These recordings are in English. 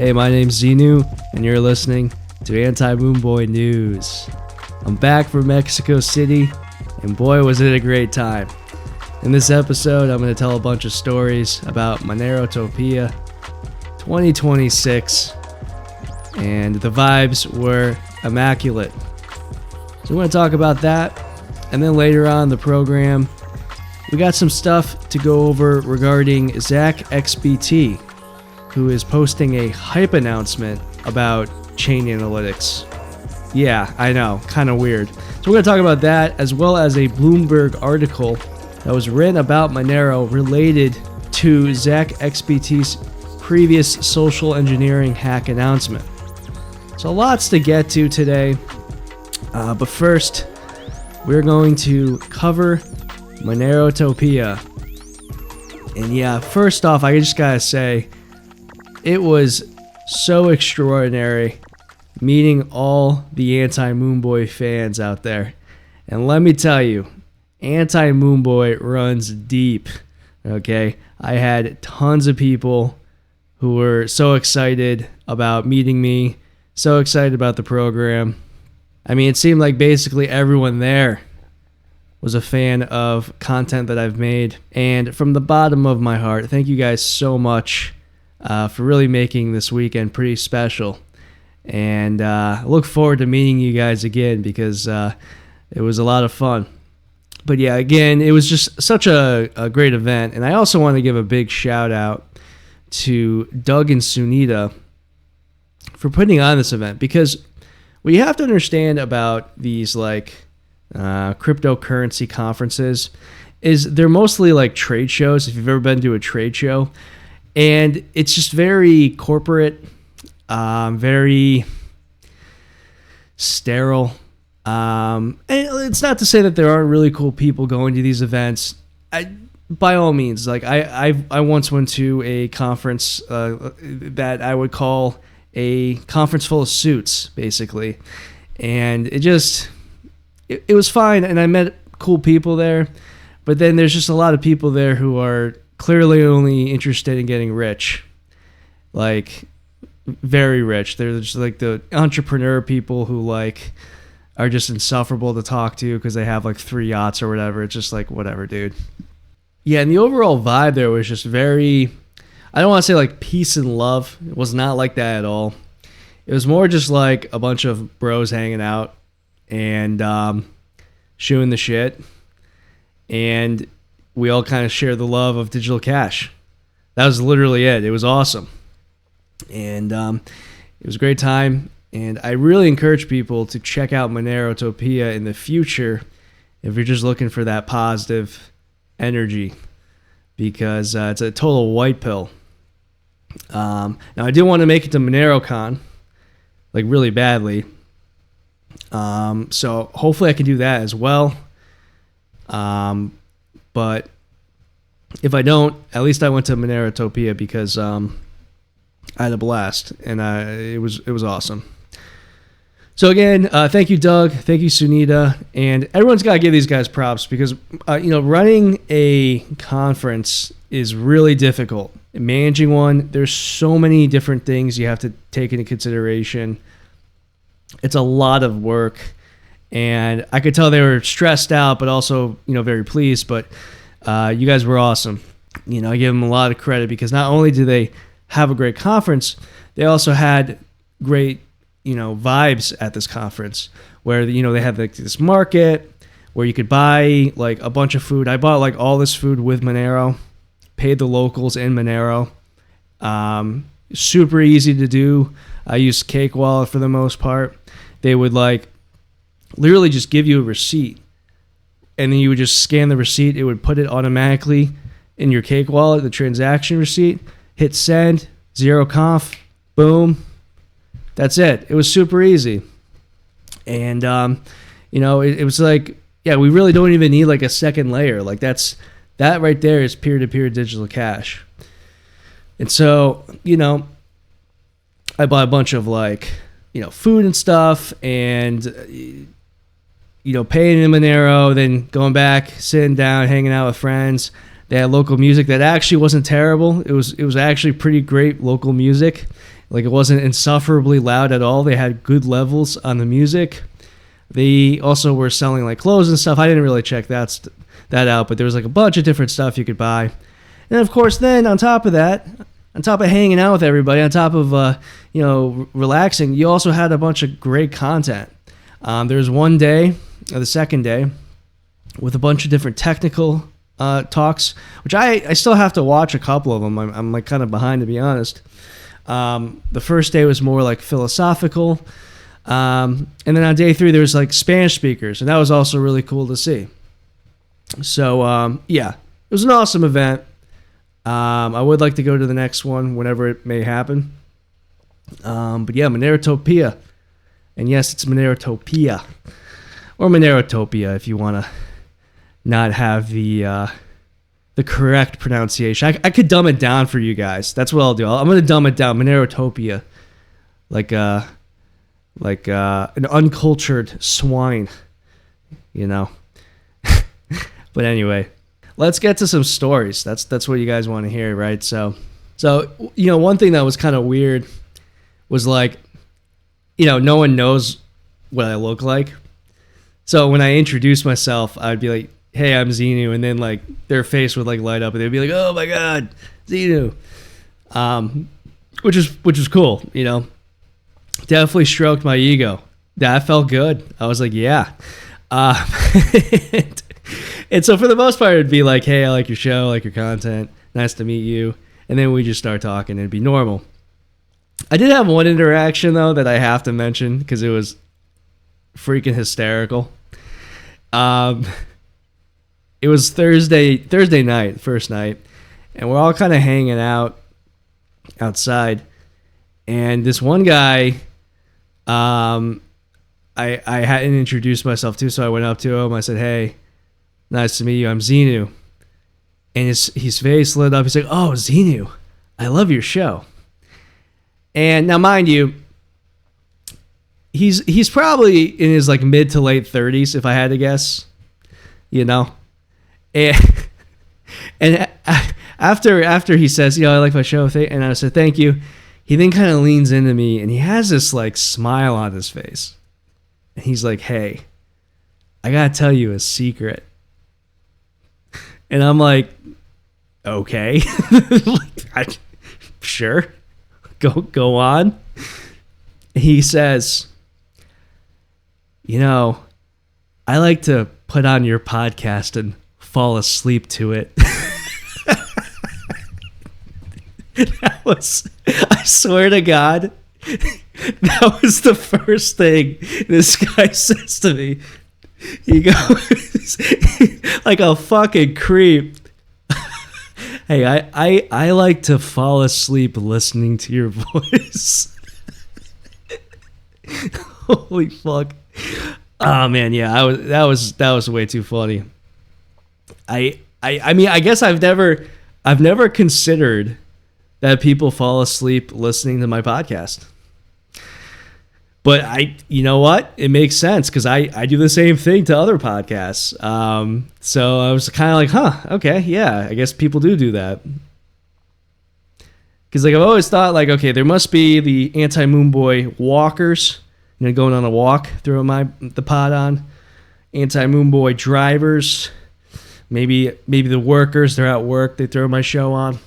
Hey, my name's Zano, and you're listening to Anti Moonboy News. I'm back from Mexico City, and boy was it a great time. In this episode, I'm going to tell a bunch of stories about Monero Topia 2026, and the vibes were immaculate. So we're going to talk about that, and then later on in the program, we got some stuff to go over regarding ZachXBT, who is posting a hype announcement about chain analytics. Yeah, I know, kind of weird. So we're going to talk about that, as well as a Bloomberg article that was written about Monero related to ZachXBT's previous social engineering hack announcement. So lots to get to today, but first, we're going to cover Monero Topia. And yeah, first off, I just gotta say, it was so extraordinary meeting all the Anti Moonboy fans out there. And let me tell you, Anti Moonboy runs deep. Okay, I had tons of people who were so excited about meeting me, so excited about the program. I mean, it seemed like basically everyone there was a fan of content that I've made. And from the bottom of my heart, thank you guys so much for really making this weekend pretty special. And I look forward to meeting you guys again because it was a lot of fun. But yeah, again, it was just such a great event. And I also want to give a big shout out to Doug and Sunita for putting on this event, because what you have to understand about these cryptocurrency conferences is they're mostly like trade shows, if you've ever been to a trade show. And it's just very corporate, very sterile. And it's not to say that there aren't really cool people going to these events. By all means, like I once went to a conference that I would call a conference full of suits, basically. And it was fine, and I met cool people there. But then there's just a lot of people there who are clearly only interested in getting rich. Like, very rich. They're just like the entrepreneur people who are just insufferable to talk to because they have 3 yachts or whatever. It's just whatever, dude. Yeah, and the overall vibe there was just very, I don't want to say peace and love. It was not like that at all. It was more just a bunch of bros hanging out and shooting the shit. And we all kind of share the love of digital cash. That was literally it. It was awesome. And it was a great time. And I really encourage people to check out Monero Topia in the future if you're just looking for that positive energy, because it's a total white pill. Now, I do want to make it to MoneroCon, really badly. So hopefully I can do that as well. But if I don't, at least I went to Monerotopia because I had a blast, and it was awesome. So again, thank you, Doug. Thank you, Sunita. And everyone's got to give these guys props because running a conference is really difficult. Managing one, there's so many different things you have to take into consideration. It's a lot of work. And I could tell they were stressed out, but also, very pleased. But you guys were awesome. I give them a lot of credit because not only do they have a great conference, they also had great, vibes at this conference where, they had this market where you could buy a bunch of food. I bought all this food with Monero, paid the locals in Monero. Super easy to do. I used Cake Wallet for the most part. They would literally just give you a receipt, and then you would just scan the receipt. It would put it automatically in your Cake Wallet, the transaction receipt, hit send, zero conf, boom. That's it. It was super easy. And, it was we really don't even need a second layer. That right there is peer-to-peer digital cash. And so, I bought a bunch of food and stuff, and paying in Monero, then going back, sitting down, hanging out with friends. They had local music that actually wasn't terrible. It was actually pretty great local music. Like, it wasn't insufferably loud at all. They had good levels on the music. They also were selling like clothes and stuff. I didn't really check that out, but there was like a bunch of different stuff you could buy. And of course, then on top of that, on top of hanging out with everybody, on top of relaxing, you also had a bunch of great content. There was one day, or the second day, with a bunch of different technical talks, which I still have to watch a couple of them. I'm like kind of behind, to be honest. The first day was more like philosophical. And then on day 3, there was like Spanish speakers, and that was also really cool to see. So, yeah, it was an awesome event. I would like to go to the next one whenever it may happen. But yeah, Monerotopia. And yes, it's Monerotopia. Or Monerotopia if you want to not have the correct pronunciation. I could dumb it down for you guys. That's what I'll do. I'm going to dumb it down. Monerotopia. Like an uncultured swine, you know. But anyway, let's get to some stories. That's what you guys want to hear, right? So one thing that was kind of weird was like, no one knows what I look like. So when I introduced myself, I'd be like, "Hey, I'm Zeno," and then like their face would like light up, and they'd be like, "Oh my God, Zeno," which is cool, Definitely stroked my ego. That felt good. I was like, yeah. And so for the most part, it'd be like, "Hey, I like your show, I like your content. Nice to meet you." And then we just start talking. It'd be normal. I did have one interaction, though, that I have to mention because it was freaking hysterical. It was Thursday night, first night, and we're all kind of hanging out outside. And this one guy, I hadn't introduced myself to, so I went up to him. I said, "Hey, nice to meet you. I'm Zeno." And his face lit up. He's like, "Oh, Zeno, I love your show." And now, mind you, he's probably in his like mid to late 30s, if I had to guess. And after he says, "I like my show," and I said, "Thank you," he then kind of leans into me, and he has this like smile on his face, and he's like, "Hey, I gotta tell you a secret." And I'm like, "Okay." Sure, go on. He says, "I like to put on your podcast and fall asleep to it." I swear to God, that was the first thing this guy says to me. He goes, like a fucking creep, "Hey, I like to fall asleep listening to your voice." Holy fuck. Oh man, yeah, that was way too funny. I mean, I guess I've never considered that people fall asleep listening to my podcast. But you know what? It makes sense because I do the same thing to other podcasts. So I was kind of like, huh, okay, yeah, I guess people do that. Because like I've always thought, like, okay, there must be the Anti Moonboy walkers, going on a walk, throwing the pod on. Anti Moonboy drivers, maybe the workers, they're at work, they throw my show on.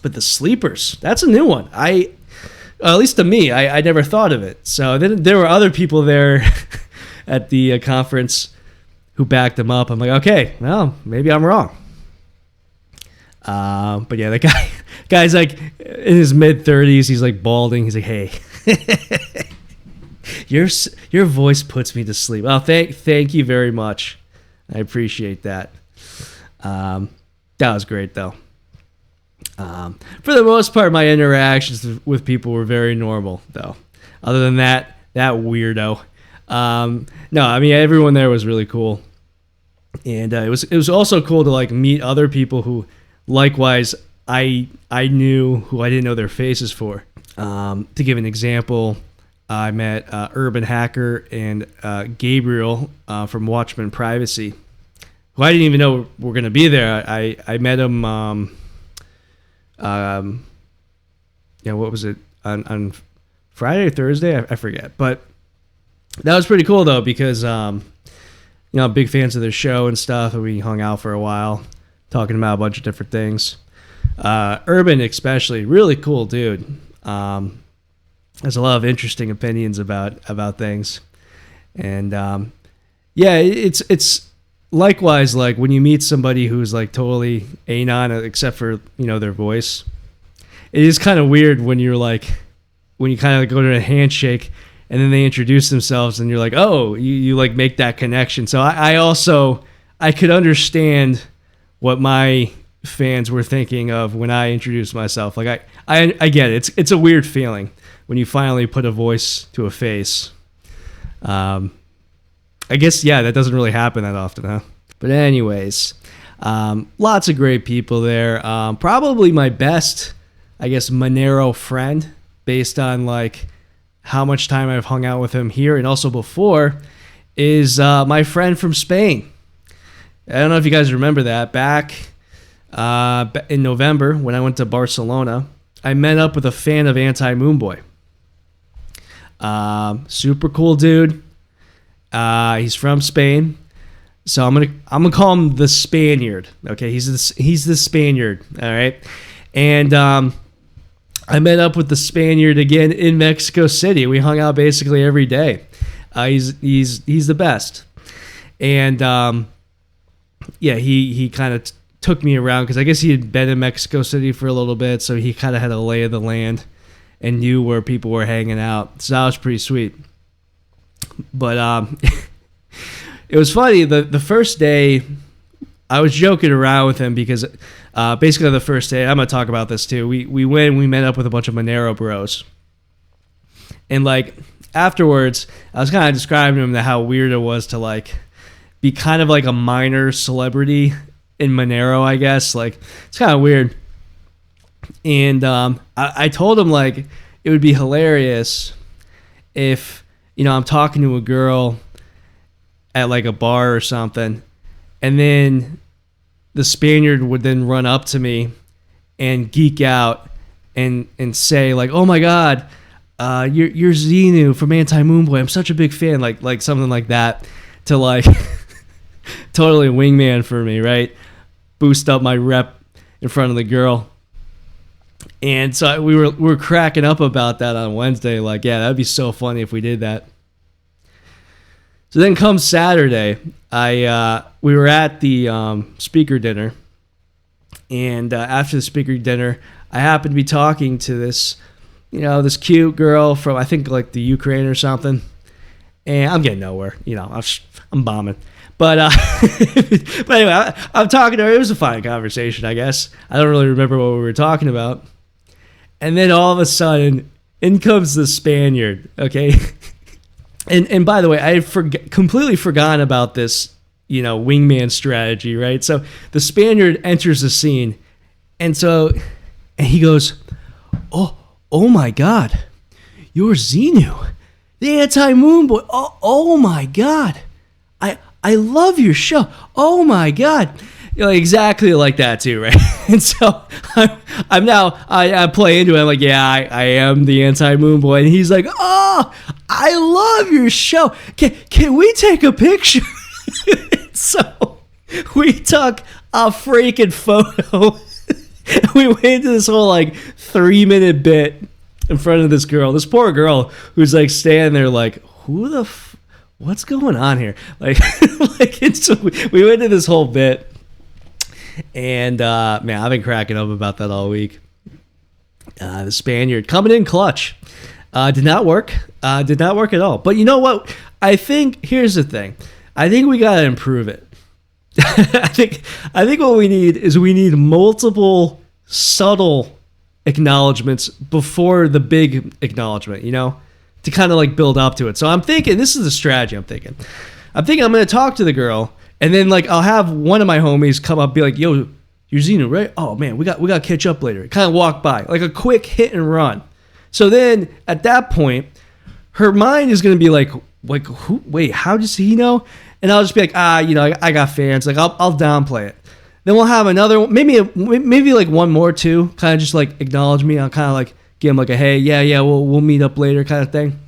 But the sleepers, that's a new one. At least to me, I never thought of it. So then there were other people there at the conference who backed them up. I'm like, okay, well, maybe I'm wrong. But yeah, the guy's like in his mid 30s. He's like balding. He's like, "Hey, your voice puts me to sleep." Oh, thank you very much. I appreciate that. That was great though. For the most part, my interactions with people were very normal, though. Other than that weirdo. No, I mean, everyone there was really cool, and it was also cool to like meet other people who, likewise, I knew who I didn't know their faces for. To give an example, I met Urban Hacker and Gabriel from Watchman Privacy, who I didn't even know were going to be there. I met him. what was it, on Friday or Thursday? I forget. But that was pretty cool, though, because, big fans of their show and stuff, and we hung out for a while talking about a bunch of different things. Urban especially, really cool dude. Has a lot of interesting opinions about things. And, it's likewise, like, when you meet somebody who's, like, totally anon, except for, their voice, it is kind of weird when you kind of go to a handshake and then they introduce themselves and you're like, oh, you like make that connection. So I could understand what my fans were thinking of when I introduced myself. Like, I get it. It's a weird feeling when you finally put a voice to a face. I guess, that doesn't really happen that often, huh? But anyways, lots of great people there. Probably my best, I guess, Monero friend, based on like how much time I've hung out with him here and also before, is my friend from Spain. I don't know if you guys remember that. Back in November when I went to Barcelona, I met up with a fan of Anti Moonboy. Super cool dude. He's from Spain, so I'm gonna call him the Spaniard. Okay, he's the Spaniard. All right, and I met up with the Spaniard again in Mexico City. We hung out basically every day. He's the best, and he kind of took me around because I guess he had been in Mexico City for a little bit, so he kind of had a lay of the land and knew where people were hanging out. So that was pretty sweet. But it was funny. The first day, I was joking around with him because basically the first day, I'm going to talk about this too. We met up with a bunch of Monero bros. And like afterwards, I was kind of describing to him how weird it was to like be kind of like a minor celebrity in Monero, I guess. Like, it's kind of weird. And I told him like it would be hilarious if, I'm talking to a girl at like a bar or something, and then the Spaniard would then run up to me and geek out and say like, "Oh my God, you're Zano from Anti Moonboy. I'm such a big fan." Like something like that to like totally wingman for me, right? Boost up my rep in front of the girl. And so we were cracking up about that on Wednesday. Like, yeah, that'd be so funny if we did that. So then comes Saturday, we were at the speaker dinner, and after the speaker dinner, I happened to be talking to this, this cute girl from, I think, like the Ukraine or something, and I'm getting nowhere, I'm bombing. But anyway, I'm talking to her. It was a fine conversation, I guess. I don't really remember what we were talking about. And then all of a sudden, in comes the Spaniard, okay? And by the way, I had completely forgotten about this, wingman strategy, right? So the Spaniard enters the scene, and he goes, oh my God, you're Zano, the Anti Moonboy. Oh my God, I love your show. Oh my God. Exactly like that too, right? And so I play into it. I'm like, yeah, I am the Anti Moonboy, and he's like, oh, I love your show. Can we take a picture? So we took a freaking photo. We went into this whole like 3-minute bit in front of this girl, this poor girl who's like standing there like, what's going on here? Like, so we went into this whole bit. And man, I've been cracking up about that all week. The Spaniard coming in clutch. Did not work. Did not work at all. But you know what? I think here's the thing. I think we gotta improve it. I think what we need multiple subtle acknowledgments before the big acknowledgement. To kind of like build up to it. So I'm thinking this is the strategy. I'm thinking I'm gonna talk to the girl. And then like I'll have one of my homies come up and be like, yo, you're Zano, right? Oh man, we got to catch up later. Kind of walk by. Like a quick hit and run. So then at that point, her mind is gonna be like who, wait, how does he know? And I'll just be like, I got fans. Like I'll downplay it. Then we'll have another maybe like one more too, kind of just like acknowledge me. I'll kind of like give him like a, hey, yeah, we'll meet up later kind of thing.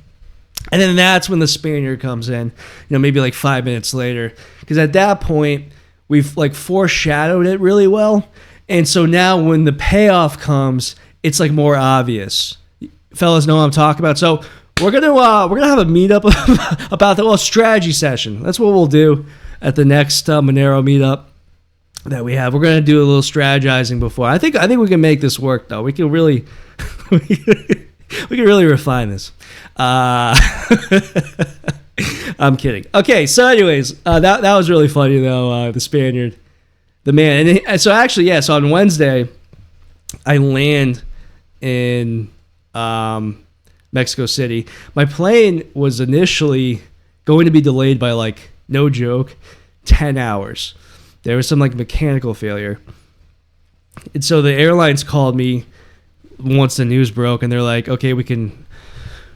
And then that's when the Spaniard comes in, maybe like 5 minutes later. Because at that point, we've like foreshadowed it really well. And so now when the payoff comes, it's like more obvious. Fellas know what I'm talking about. So we're gonna have a meetup about the strategy session. That's what we'll do at the next Monero meetup that we have. We're gonna do a little strategizing before. I think we can make this work though. We can really we can really refine this. I'm kidding. Okay, so anyways, that was really funny though. The Spaniard, the man, and so actually, yeah. So on Wednesday, I land in Mexico City. My plane was initially going to be delayed by like, no joke, 10 hours. There was some like mechanical failure, and so the airlines called me once the news broke, and they're like, okay, we can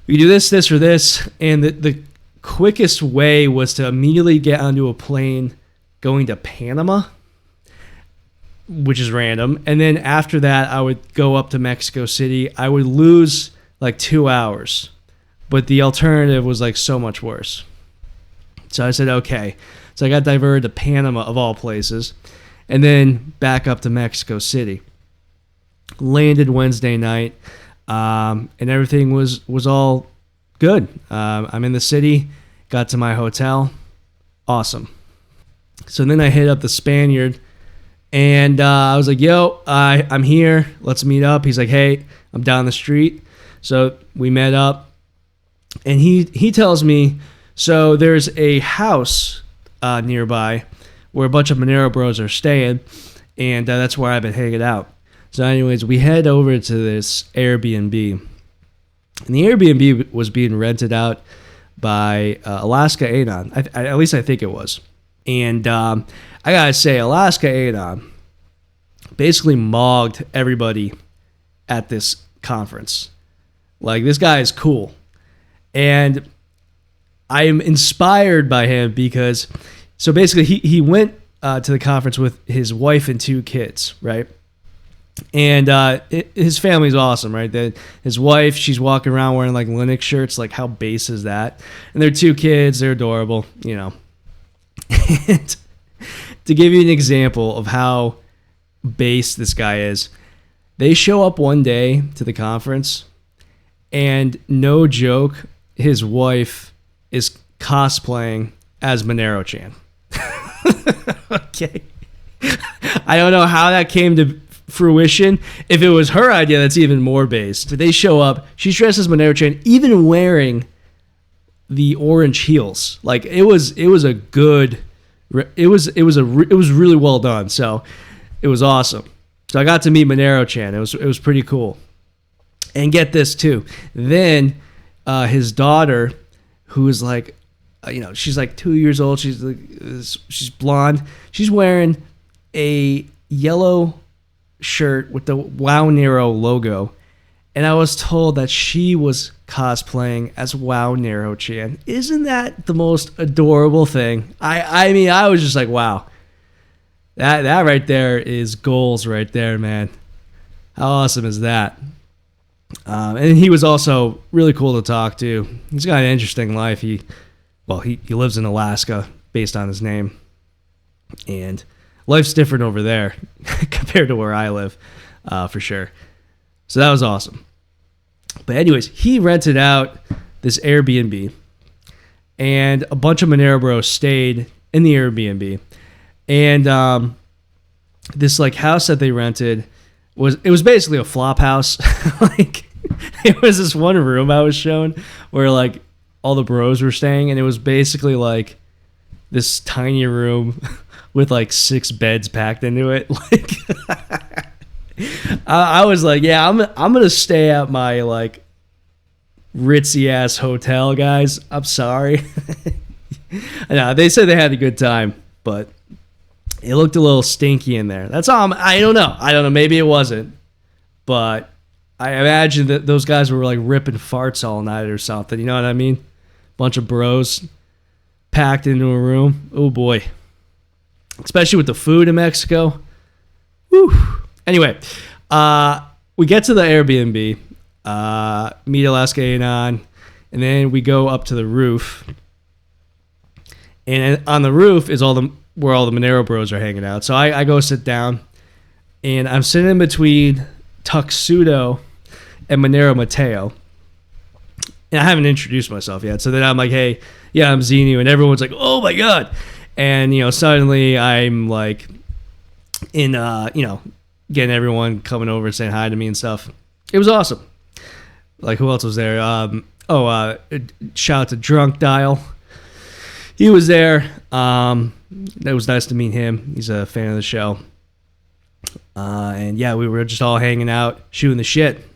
do this, or this, and the quickest way was to immediately get onto a plane going to Panama, which is random. And then after that, I would go up to Mexico City. I would lose like 2 hours, but the alternative was like so much worse. So I said, okay. So I got diverted to Panama of all places, and then back up to Mexico City. Landed Wednesday night, and everything was all good. I'm in the city, got to my hotel. Awesome. So then I hit up the Spaniard, and I was like, yo, I'm here. Let's meet up. He's like, hey, I'm down the street. So we met up, and he tells me, so there's a house nearby where a bunch of Monero bros are staying, and that's where I've been hanging out. So anyways, we head over to this Airbnb. And the Airbnb was being rented out by Alaskanon. At least I think it was. And I gotta say, Alaskanon basically mogged everybody at this conference. Like, this guy is cool. And I am inspired by him because, so basically he went to the conference with his wife and 2 kids, right? And his family's awesome, right? His wife, she's walking around wearing like Linux shirts. Like, how base is that? And their 2 kids, they're adorable, And to give you an example of how base this guy is, they show up one day to the conference, and no joke, his wife is cosplaying as Monero-chan. Okay. I don't know how that came to fruition. If it was her idea, that's even more based. They show up, she's dressed as Monero-chan, even wearing the orange heels. Like, it was really well done. So it was awesome. So I got to meet Monero-chan. It was pretty cool. And get this too. Then his daughter, who is like, she's like 2 years old. She's blonde. She's wearing a yellow shirt with the Wow Nero logo, and I was told that she was cosplaying as Wow Nero-chan. Isn't that the most adorable thing? I mean, I was just like, wow, that right there is goals right there, man. How awesome is that? And he was also really cool to talk to. He's got an interesting life. He lives in Alaska based on his name, and life's different over there compared to where I live, for sure. So that was awesome. But anyways, he rented out this Airbnb, and a bunch of Monero bros stayed in the Airbnb. And this like house that they rented was basically a flop house. Like, it was this one room I was shown where like all the bros were staying, and it was basically like this tiny room with like 6 beds packed into it. Like, I was like, yeah, I'm gonna stay at my like ritzy ass hotel, guys. I'm sorry. No, they said they had a good time, but it looked a little stinky in there. That's all. I don't know. Maybe it wasn't, but I imagine that those guys were like ripping farts all night or something. You know what I mean? Bunch of bros packed into a room. Oh boy. Especially with the food in Mexico. Woo. Anyway, we get to the Airbnb, meet Alaskanon, and then we go up to the roof. And on the roof is where all the Monero bros are hanging out. So I go sit down, and I'm sitting in between Tuxedo and Monero Mateo. And I haven't introduced myself yet. So then I'm like, hey, yeah, I'm Zeno. And everyone's like, oh my God. And, suddenly I'm like in, getting everyone coming over and saying hi to me and stuff. It was awesome. Like, who else was there? Shout out to Drunk Dial. He was there. It was nice to meet him. He's a fan of the show. And yeah, we were just all hanging out, shooting the shit.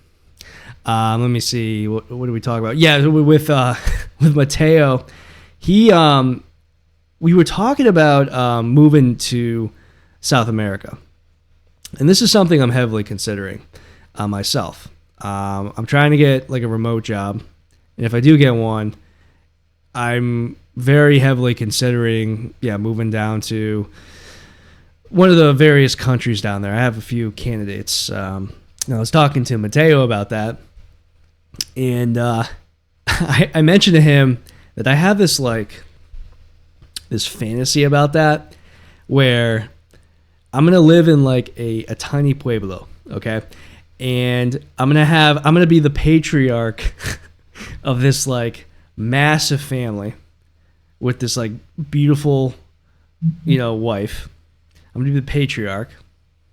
Let me see. What did we talk about? Yeah, with Mateo, we were talking about moving to South America, and this is something I'm heavily considering myself. I'm trying to get like a remote job, and if I do get one, I'm very heavily considering moving down to one of the various countries down there. I have a few candidates. I was talking to Mateo about that, and I mentioned to him that I have this fantasy about that, where I'm gonna live in like a tiny pueblo, okay, and I'm gonna be the patriarch of this like massive family with this like beautiful, wife. I'm gonna be the patriarch,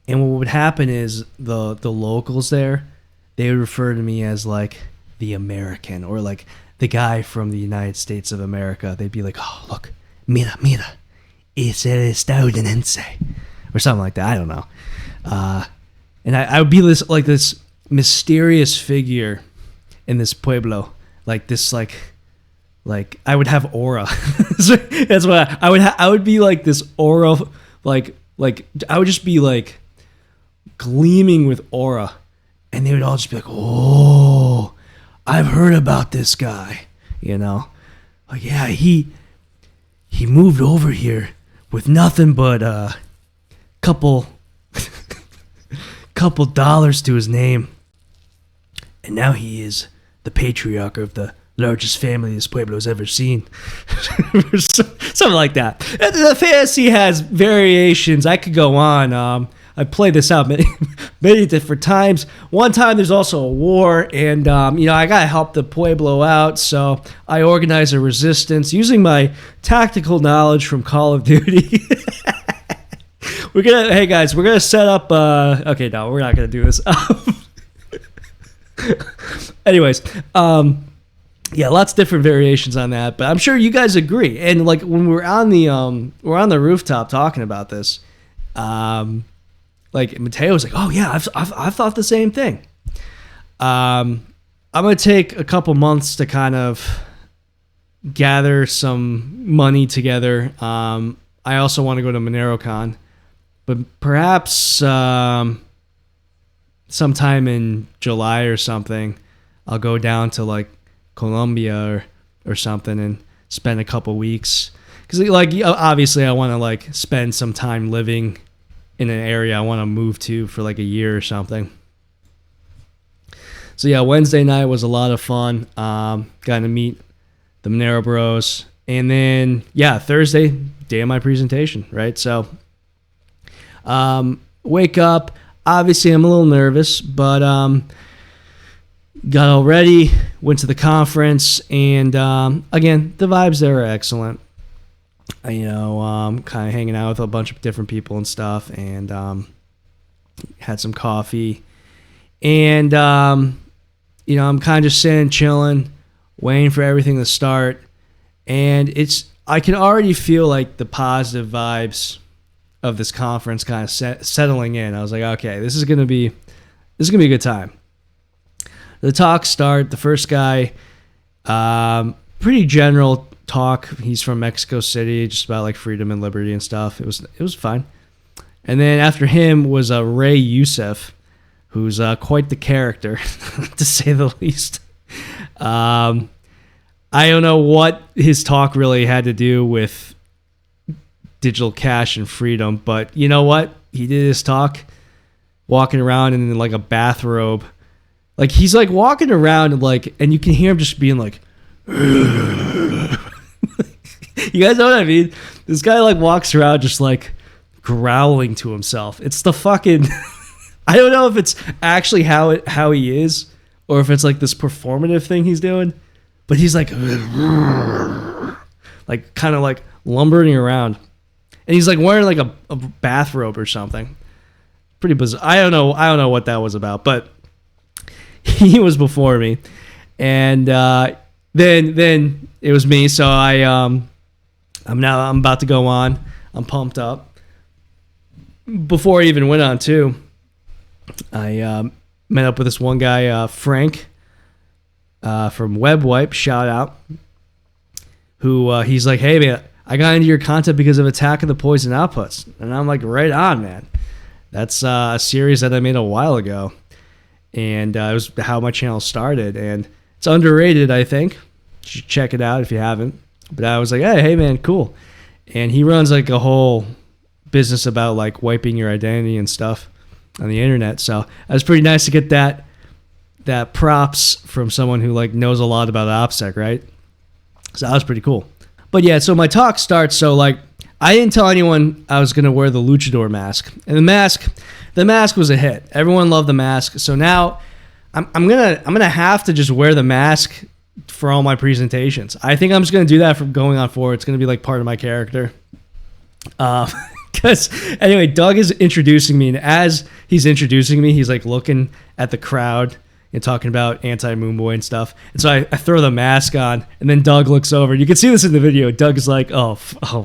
and what would happen is the locals there, they would refer to me as like the American, or like the guy from the United States of America. They'd be like, oh look, mira, es el estadounidense, or something like that. I don't know. And I would be this mysterious figure in this pueblo, like this like I would have aura. That's what I would be like, this aura, like I would just be like gleaming with aura, and they would all just be like, oh, I've heard about this guy, like, yeah, he moved over here with nothing but a couple dollars to his name, and now he is the patriarch of the largest family this pueblo's ever seen. Something like that. The fantasy has variations. I could go on. I played this out many different times. One time there's also a war, and I gotta help the pueblo out, so I organize a resistance using my tactical knowledge from Call of Duty. Hey guys, we're gonna set up. Okay, no, we're not gonna do this. Anyways, lots of different variations on that, but I'm sure you guys agree. And like when we're on the rooftop talking about this, like Mateo's like, oh yeah, I've thought the same thing. I'm gonna take a couple months to kind of gather some money together. I also want to go to MoneroCon, but perhaps sometime in July or something, I'll go down to like Colombia or something and spend a couple weeks, because like obviously I want to like spend some time living in an area I want to move to for like a year or something. So yeah, Wednesday night was a lot of fun. Got to meet the Monero Bros, and then Thursday, day of my presentation, right? So wake up. Obviously, I'm a little nervous, but got all ready, went to the conference, and again, the vibes there are excellent. Kind of hanging out with a bunch of different people and stuff, and had some coffee, and I'm kind of just sitting, chilling, waiting for everything to start, and I can already feel like the positive vibes of this conference kind of settling in. I was like, okay, this is gonna be a good time. The talks start. The first guy, pretty general talk. He's from Mexico City, just about like freedom and liberty and stuff. It was fine. And then after him was Ray Youssef, who's quite the character, to say the least. I don't know what his talk really had to do with digital cash and freedom, but you know what? He did his talk walking around in like a bathrobe, Like he's like walking around and like, and you can hear him just being like, you guys know what I mean? This guy like walks around just like growling to himself. It's the fucking I don't know if it's actually how he is or if it's like this performative thing he's doing, but he's like kind of like lumbering around, and he's like wearing like a bathrobe or something. Pretty bizarre. I don't know what that was about, but he was before me, and then it was me. So I'm about to go on. I'm pumped up. Before I even went on too, I met up with this one guy, Frank, from WebWipe. Shout out. Who he's like, hey man, I got into your content because of Attack of the Poison Outputs, and I'm like, right on, man. That's a series that I made a while ago, and it was how my channel started, and it's underrated, I think. You should check it out if you haven't. But I was like, hey man, cool. And he runs like a whole business about like wiping your identity and stuff on the internet. So it was pretty nice to get that props from someone who like knows a lot about OPSEC, right? So that was pretty cool. But yeah, so my talk starts. So like, I didn't tell anyone I was gonna wear the luchador mask, and the mask was a hit. Everyone loved the mask. So now I'm gonna have to just wear the mask for all my presentations. I think I'm just gonna do that from going on forward. It's gonna be like part of my character. Because anyway, Doug is introducing me, and as he's introducing me, he's like looking at the crowd and talking about Anti Moonboy and stuff. And so I throw the mask on, and then Doug looks over. You can see this in the video. Doug's like, oh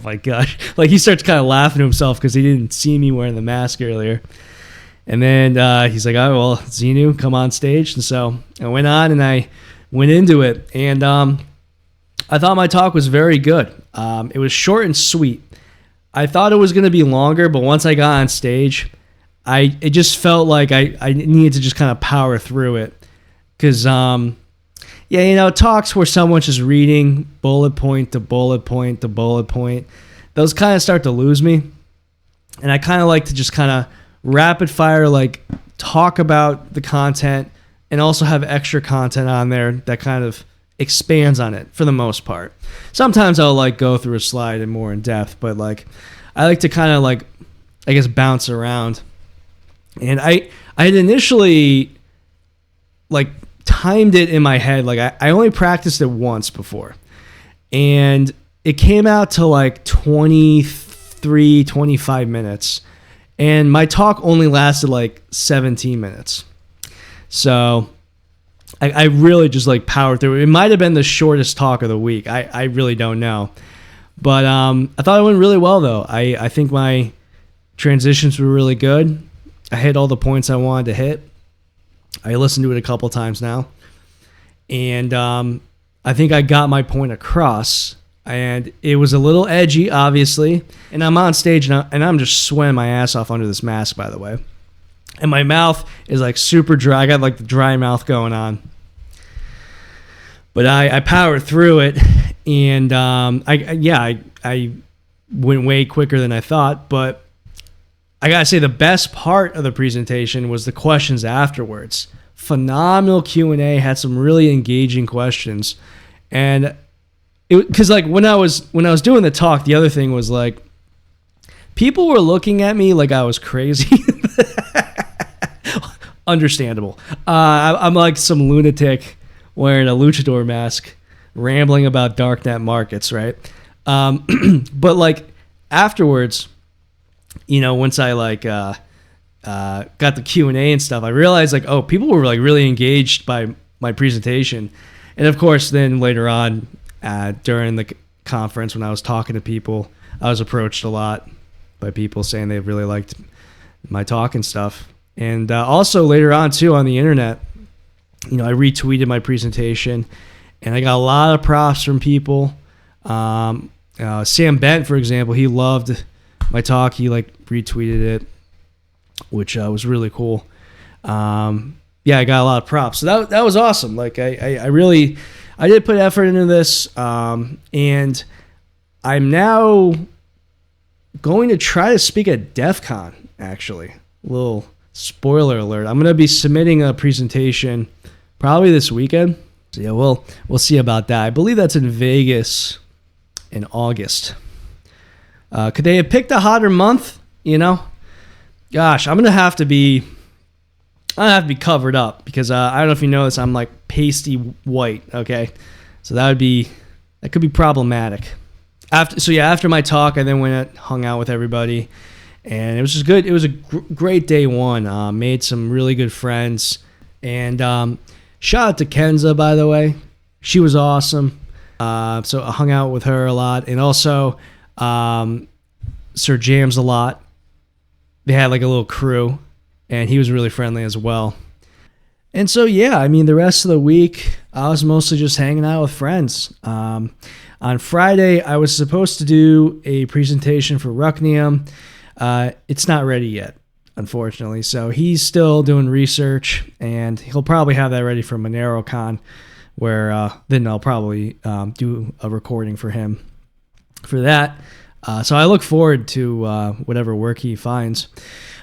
my gosh. Like he starts kind of laughing to himself because he didn't see me wearing the mask earlier. And then he's like, oh, well, Zeno, come on stage. And so I went on and I went into it. And I thought my talk was very good. It was short and sweet. I thought it was going to be longer, but once I got on stage, it just felt like I needed to just kind of power through it. Because, talks where someone's just reading bullet point to bullet point to bullet point, those kind of start to lose me. And I kind of like to just kind of rapid fire, like talk about the content and also have extra content on there that kind of expands on it for the most part. Sometimes I'll like go through a slide and more in depth, but like I like to kind of like, I guess, bounce around. And I had initially like timed it in my head. Like I only practiced it once before, and it came out to like 25 minutes, and my talk only lasted like 17 minutes. So I really just like powered through it. It might have been the shortest talk of the week. I really don't know. But I thought it went really well though. I think my transitions were really good. I hit all the points I wanted to hit. I listened to it a couple times now. And I think I got my point across. And it was a little edgy, obviously. And I'm on stage and I'm just sweating my ass off under this mask, by the way. And my mouth is like super dry. I got like the dry mouth going on. But I powered through it. And I went way quicker than I thought. But I gotta say, the best part of the presentation was the questions afterwards. Phenomenal Q&A, had some really engaging questions, and because like when I was doing the talk, the other thing was like people were looking at me like I was crazy. Understandable. I'm like some lunatic wearing a luchador mask, rambling about darknet markets, right? But like afterwards, once I like got the Q&A and stuff, I realized like, oh, people were like really engaged by my presentation. And of course, then later on during the conference, when I was talking to people, I was approached a lot by people saying they really liked my talk and stuff. And also later on too on the internet, I retweeted my presentation, and I got a lot of props from people. Sam Bent, for example, he loved my talk. He like retweeted it, which was really cool. I got a lot of props. So that was awesome. Like I did put effort into this, and I'm now going to try to speak at DEF CON, actually. A little Spoiler alert, I'm going to be submitting a presentation probably this weekend. So yeah, we'll see about that. I believe that's in Vegas in August. Could they have picked a hotter month? Gosh, I'm going to have to be covered up because I don't know if you know this, I'm like pasty white, okay? So that could be problematic. After my talk, I then went hung out with everybody, and it was just good. It was a great day one. Made some really good friends, and shout out to Kenza, by the way. She was awesome. So I hung out with her a lot, and also Sir Jams a lot. They had like a little crew, and he was really friendly as well. And so, yeah, I mean, the rest of the week, I was mostly just hanging out with friends. On Friday, I was supposed to do a presentation for Rucknium. It's not ready yet, unfortunately. So he's still doing research, and he'll probably have that ready for MoneroCon, where then I'll probably do a recording for him for that. So I look forward to whatever work he finds.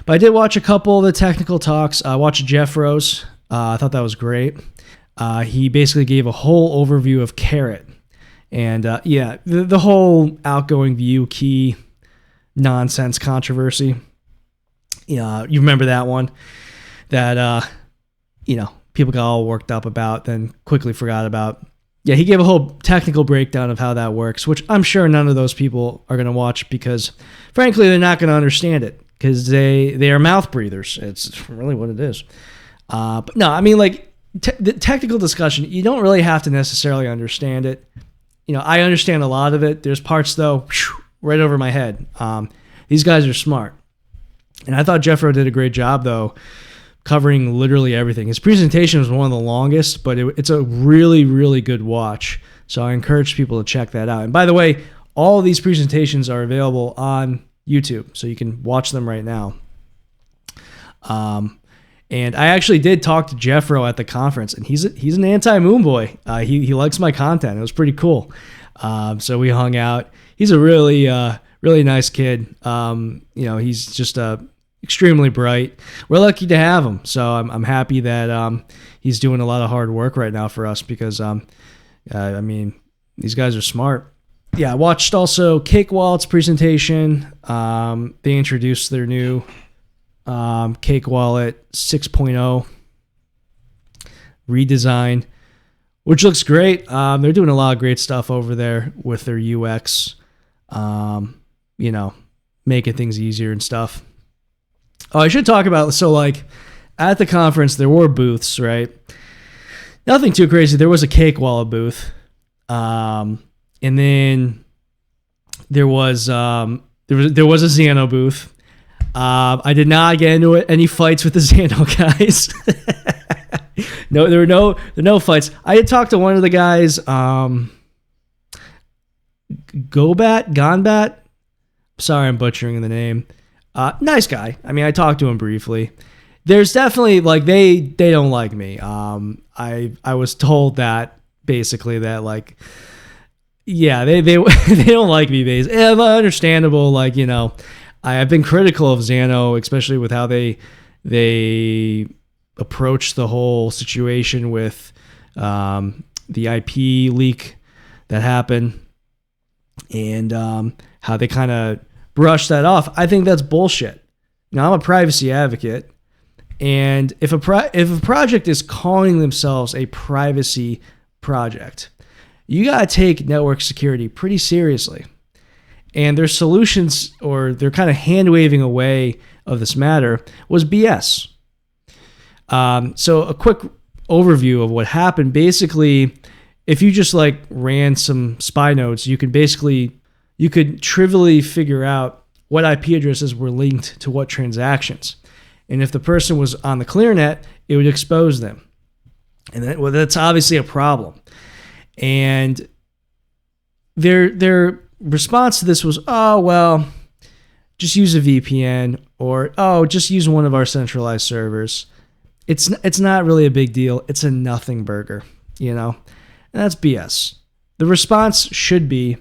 But I did watch a couple of the technical talks. I watched Jeff Rose. I thought that was great. He basically gave a whole overview of Carrot. And the whole outgoing view key nonsense controversy. You remember that one that, people got all worked up about, then quickly forgot about. Yeah, he gave a whole technical breakdown of how that works, which I'm sure none of those people are going to watch because, frankly, they're not going to understand it because they are mouth breathers. It's really what it is. But no, I mean, like, the technical discussion, you don't really have to necessarily understand it. I understand a lot of it. There's parts, though, right over my head. These guys are smart. And I thought Jeffro did a great job, though, covering literally everything. His presentation was one of the longest, but it's a really, really good watch. So I encourage people to check that out. And by the way, all of these presentations are available on YouTube, so you can watch them right now. And I actually did talk to Jeffro at the conference, and he's an Anti Moonboy. He likes my content. It was pretty cool. So we hung out. He's a really nice kid. He's just extremely bright. We're lucky to have him. So I'm happy that he's doing a lot of hard work right now for us because these guys are smart. Yeah, I watched also Cake Wallet's presentation. They introduced their new Cake Wallet 6.0 redesign, which looks great. They're doing a lot of great stuff over there with their UX, making things easier and stuff. Oh, I should talk about, so like at the conference, there were booths, right? Nothing too crazy. There was a Cake Wallet booth. And then there was a Zano booth. I did not get into any fights with the Zano guys. No, there were no fights. I had talked to one of the guys, Gonbat. Sorry, I'm butchering the name. Nice guy. I mean, I talked to him briefly. There's definitely like they don't like me. I was told that basically that like, yeah, they they don't like me. And understandable. Like, I've been critical of Zano, especially with how they approach the whole situation with the IP leak that happened and how they kind of brush that off. I think that's bullshit. Now, I'm a privacy advocate, and if a project is calling themselves a privacy project, you got to take network security pretty seriously. And their solutions, or their kind of hand-waving away of this matter, was BS. So a quick overview of what happened. Basically, if you just like ran some spy nodes, you could trivially figure out what IP addresses were linked to what transactions. And if the person was on the clearnet, it would expose them. And that's obviously a problem. And their response to this was, oh, well, just use a VPN, or, oh, just use one of our centralized servers. It's not really a big deal. It's a nothing burger, and that's BS. The response should be,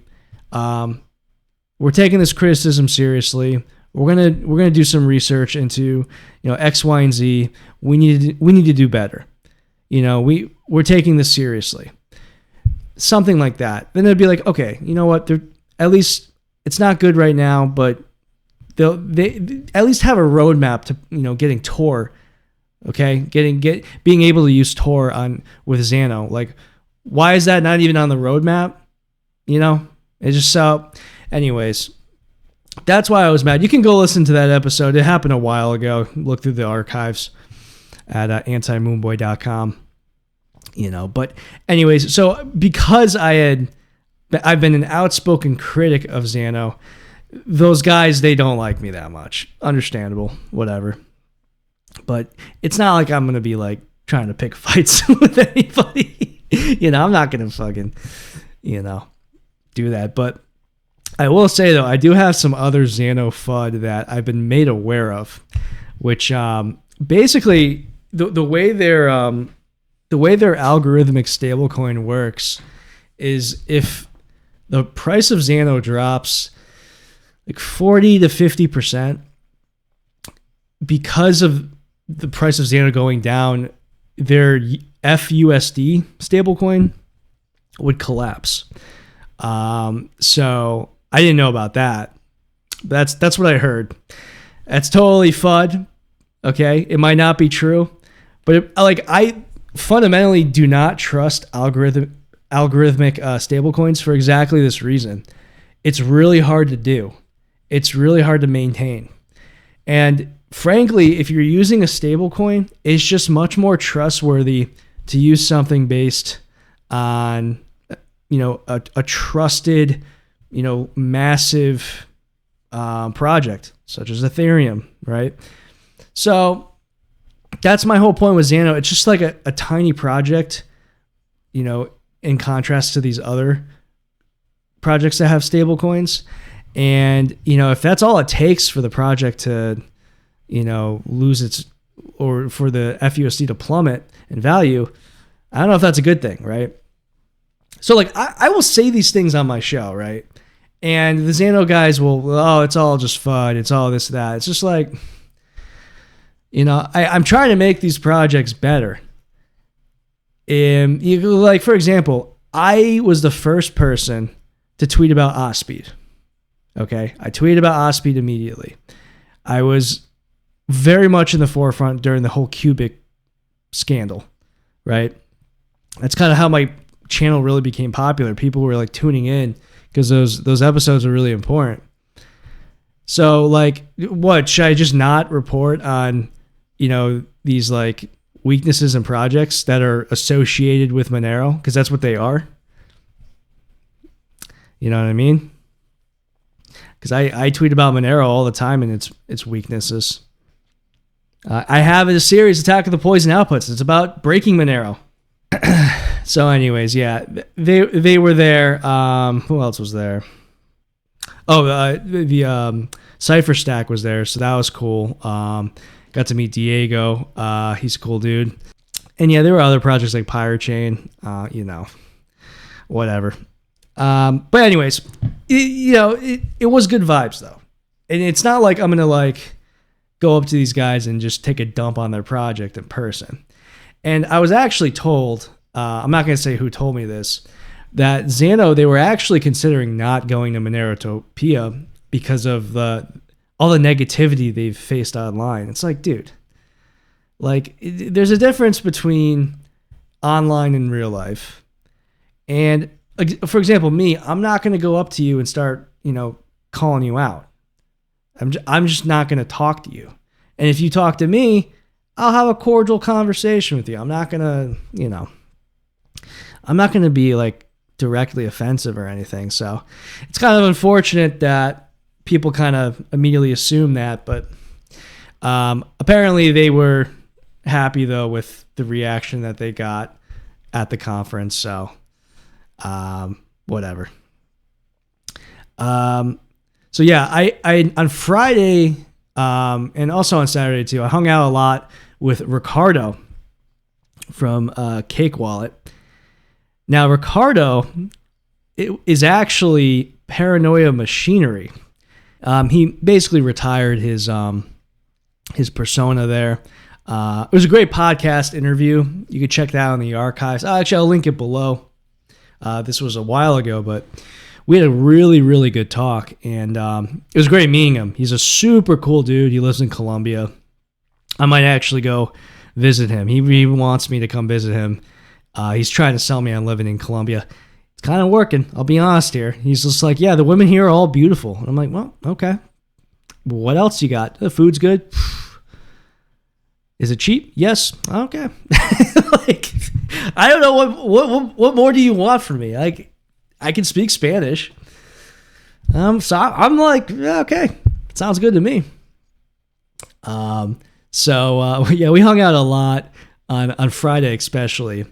we're taking this criticism seriously. we're gonna do some research into X, Y, and Z. We need to do better. We're taking this seriously. Something like that. Then they'd be like, okay, you know what? At least it's not good right now, but they at least have a roadmap to getting Tor. Okay, being able to use Tor with Zano. Like, why is that not even on the roadmap? It's just so. Anyways, that's why I was mad. You can go listen to that episode. It happened a while ago. Look through the archives at antimoonboy.com. But anyways, so because I've been an outspoken critic of Zano, those guys, they don't like me that much. Understandable, whatever. But it's not like I'm going to be like trying to pick fights with anybody. I'm not going to fucking, do that. But I will say though, I do have some other Zano FUD that I've been made aware of, which basically the way their algorithmic stablecoin works is if the price of Zano drops like 40 to 50% because of the price of Zano going down, their FUSD stablecoin would collapse. So I didn't know about that. That's what I heard. That's totally FUD. Okay, it might not be true, but I fundamentally do not trust algorithmic stablecoins for exactly this reason. It's really hard to do. It's really hard to maintain. And frankly, if you're using a stablecoin, it's just much more trustworthy to use something based on, a trusted, massive project such as Ethereum, right? So that's my whole point with Zano. It's just like a tiny project, in contrast to these other projects that have stablecoins. And, if that's all it takes for the project to, lose its, or for the FUSD to plummet in value, I don't know if that's a good thing, right? So I will say these things on my show, right? And the Zano guys will, it's all just FUD. It's all this, that. It's just like, I'm trying to make these projects better. For example, I was the first person to tweet about Ospeed. Okay, I tweeted about Ospeed immediately. I was very much in the forefront during the whole Cubic scandal, right? That's kind of how my channel really became popular. People were like tuning in because those episodes were really important. So what, should I just not report on, these like weaknesses in projects that are associated with Monero? Because that's what they are. You know what I mean? Because I tweet about Monero all the time and its weaknesses. I have a series, Attack of the Poison Outputs. It's about breaking Monero. So anyways, yeah, they were there. Who else was there? Oh, the Cypher Stack was there, so that was cool. Got to meet Diego. He's a cool dude. And yeah, there were other projects like Pyrochain, whatever. But anyways, it was good vibes though. And it's not like I'm going to go up to these guys and just take a dump on their project in person. And I was actually told, I'm not going to say who told me this, that Zano, they were actually considering not going to Monerotopia because of all the negativity they've faced online. It's like, dude, there's a difference between online and real life. And for example, me, I'm not going to go up to you and start, calling you out. I'm just not going to talk to you. And if you talk to me, I'll have a cordial conversation with you. I'm not going to, I'm not going to be directly offensive or anything. So it's kind of unfortunate that people kind of immediately assume that, but apparently they were happy though with the reaction that they got at the conference. So whatever. So yeah, I on Friday and also on Saturday too, I hung out a lot with Ricardo from Cake Wallet. Now Ricardo is actually Paranoia Machinery. He basically retired his persona there. It was a great podcast interview. You can check that out in the archives. Actually, I'll link it below. This was a while ago, but we had a really, really good talk, and it was great meeting him. He's a super cool dude. He lives in Colombia. I might actually go visit him. He even wants me to come visit him. He's trying to sell me on living in Colombia. It's kind of working. I'll be honest here. He's just like, yeah, the women here are all beautiful. And I'm like, well, okay. What else you got? The food's good. Is it cheap? Yes. Okay. Like, I don't know what more do you want from me? Like, I can speak Spanish. So I'm like, yeah, okay, sounds good to me. Yeah, we hung out a lot on Friday especially,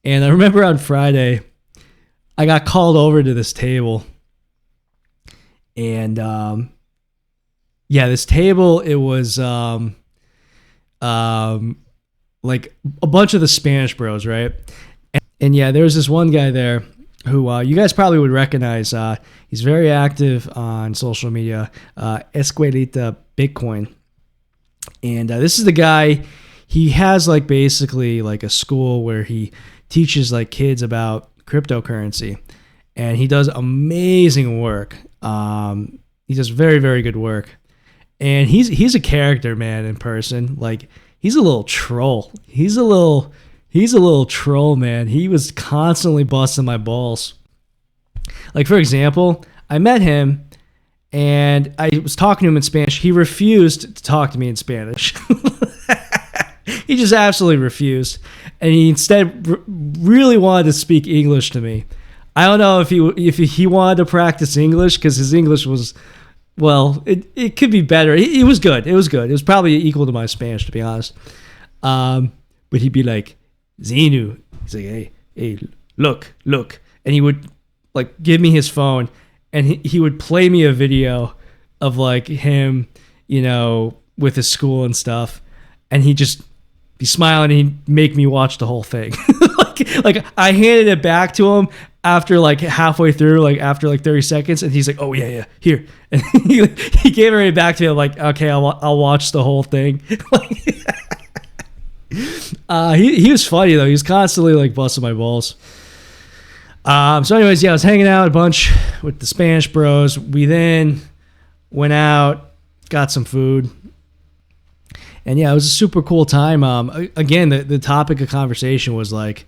and I remember on Friday I got called over to this table, and this table, it was like a bunch of the Spanish bros, right? And yeah, there was this one guy there who you guys probably would recognize. He's very active on social media, Escuelita Bitcoin. And this is the guy, he has like basically like a school where he teaches like kids about cryptocurrency. And he does amazing work. He does very, very good work. And he's a character, man, in person. Like, he's a little troll. He's a little troll, man. He was constantly busting my balls. Like, for example, I met him and I was talking to him in Spanish. He refused to talk to me in Spanish. He just absolutely refused. And he instead really wanted to speak English to me. I don't know if he wanted to practice English, because his English was, well, it could be better. It was good. It was good. It was probably equal to my Spanish, to be honest. But he'd be like, Zeno. He's like, hey, look. And he would like give me his phone, and he would play me a video of like him, you know, with his school and stuff. And he'd just be smiling, and he'd make me watch the whole thing. like I handed it back to him after like halfway through, like after like 30 seconds, and he's like, oh yeah, here. And he gave it right back to me. I'm like, okay, I'll watch the whole thing. He was funny though. He was constantly like busting my balls. So anyways, yeah, I was hanging out a bunch with the Spanish bros. We then went out, got some food. And yeah, it was a super cool time. Again, the topic of conversation was like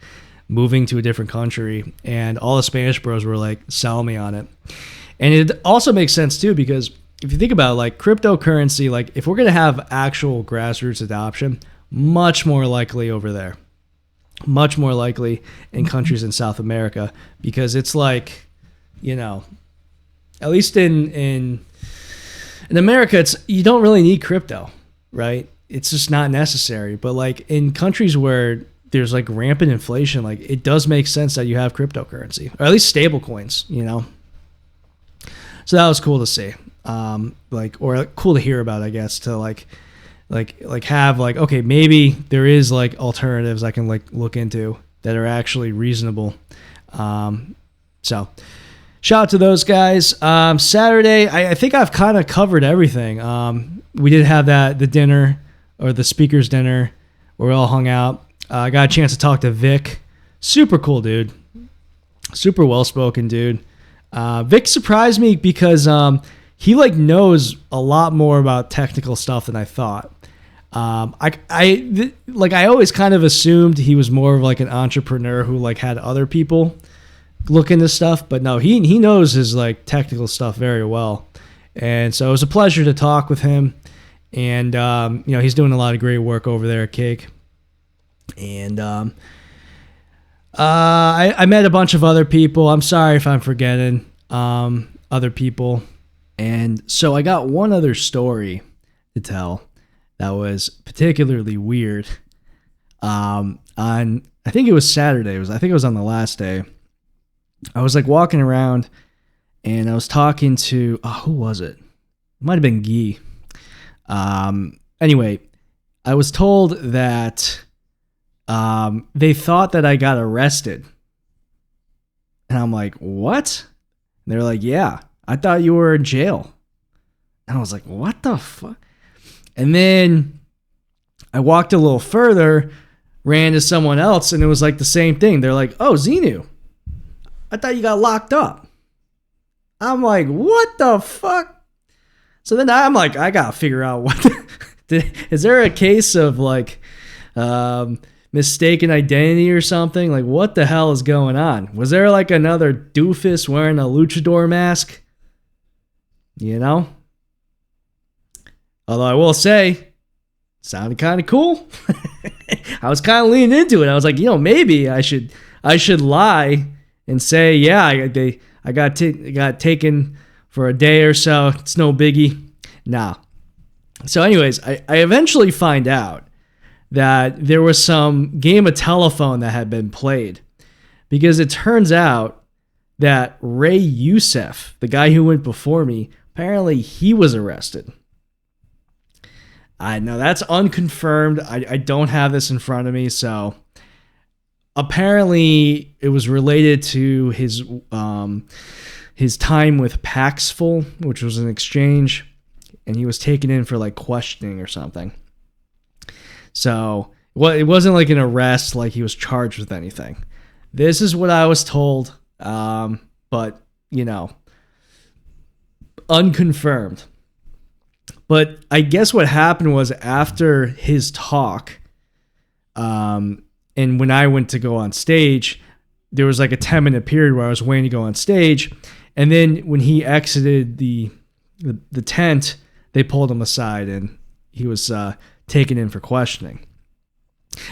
moving to a different country, and all the Spanish bros were like selling me on it. And it also makes sense too, because if you think about it, like cryptocurrency, like if we're going to have actual grassroots adoption, much more likely over there, much more likely in countries in South America, because it's like, you know, at least in America, you don't really need crypto, right? It's just not necessary. But like in countries where there's like rampant inflation, like it does make sense that you have cryptocurrency, or at least stable coins, you know? So that was cool to see. Or cool to hear about, I guess, to like have like, okay, maybe there is like alternatives I can like look into that are actually reasonable. So shout out to those guys. Saturday, I think I've kind of covered everything. We did have the dinner, or the speakers dinner, where we all hung out. I got a chance to talk to Vic. Super cool dude. Super well-spoken dude. Vic surprised me because he like knows a lot more about technical stuff than I thought. I always kind of assumed he was more of like an entrepreneur who like had other people look into stuff, but no, he knows his like technical stuff very well. And so it was a pleasure to talk with him. And you know, he's doing a lot of great work over there at Cake. And I met a bunch of other people. I'm sorry if I'm forgetting other people. And so I got one other story to tell that was particularly weird. I think it was Saturday. I think it was on the last day. I was like walking around, and I was talking to who was it? It might have been Guy. Anyway, I was told that they thought that I got arrested. And I'm like, what? And they're like, yeah, I thought you were in jail. And I was like, what the fuck? And then I walked a little further, ran to someone else, and it was like the same thing. They're like, oh, Zeno, I thought you got locked up. I'm like, what the fuck? So then I'm like, I got to figure out is there a case of like mistaken identity or something? Like, what the hell is going on? Was there like another doofus wearing a luchador mask? You know? Although I will say, it sounded kind of cool. I was kind of leaning into it. I was like, maybe I should lie and say, yeah, I got taken for a day or so. It's no biggie. Nah. So anyways, I eventually find out that there was some game of telephone that had been played, because it turns out that Ray Youssef, the guy who went before me, apparently he was arrested. I know that's unconfirmed. I don't have this in front of me, so apparently it was related to his time with Paxful, which was an exchange, and he was taken in for like questioning or something. So, well, it wasn't like an arrest, like he was charged with anything. This is what I was told, but unconfirmed. But I guess what happened was, after his talk, and when I went to go on stage, there was like a 10-minute period where I was waiting to go on stage. And then when he exited the tent, they pulled him aside and he was taken in for questioning.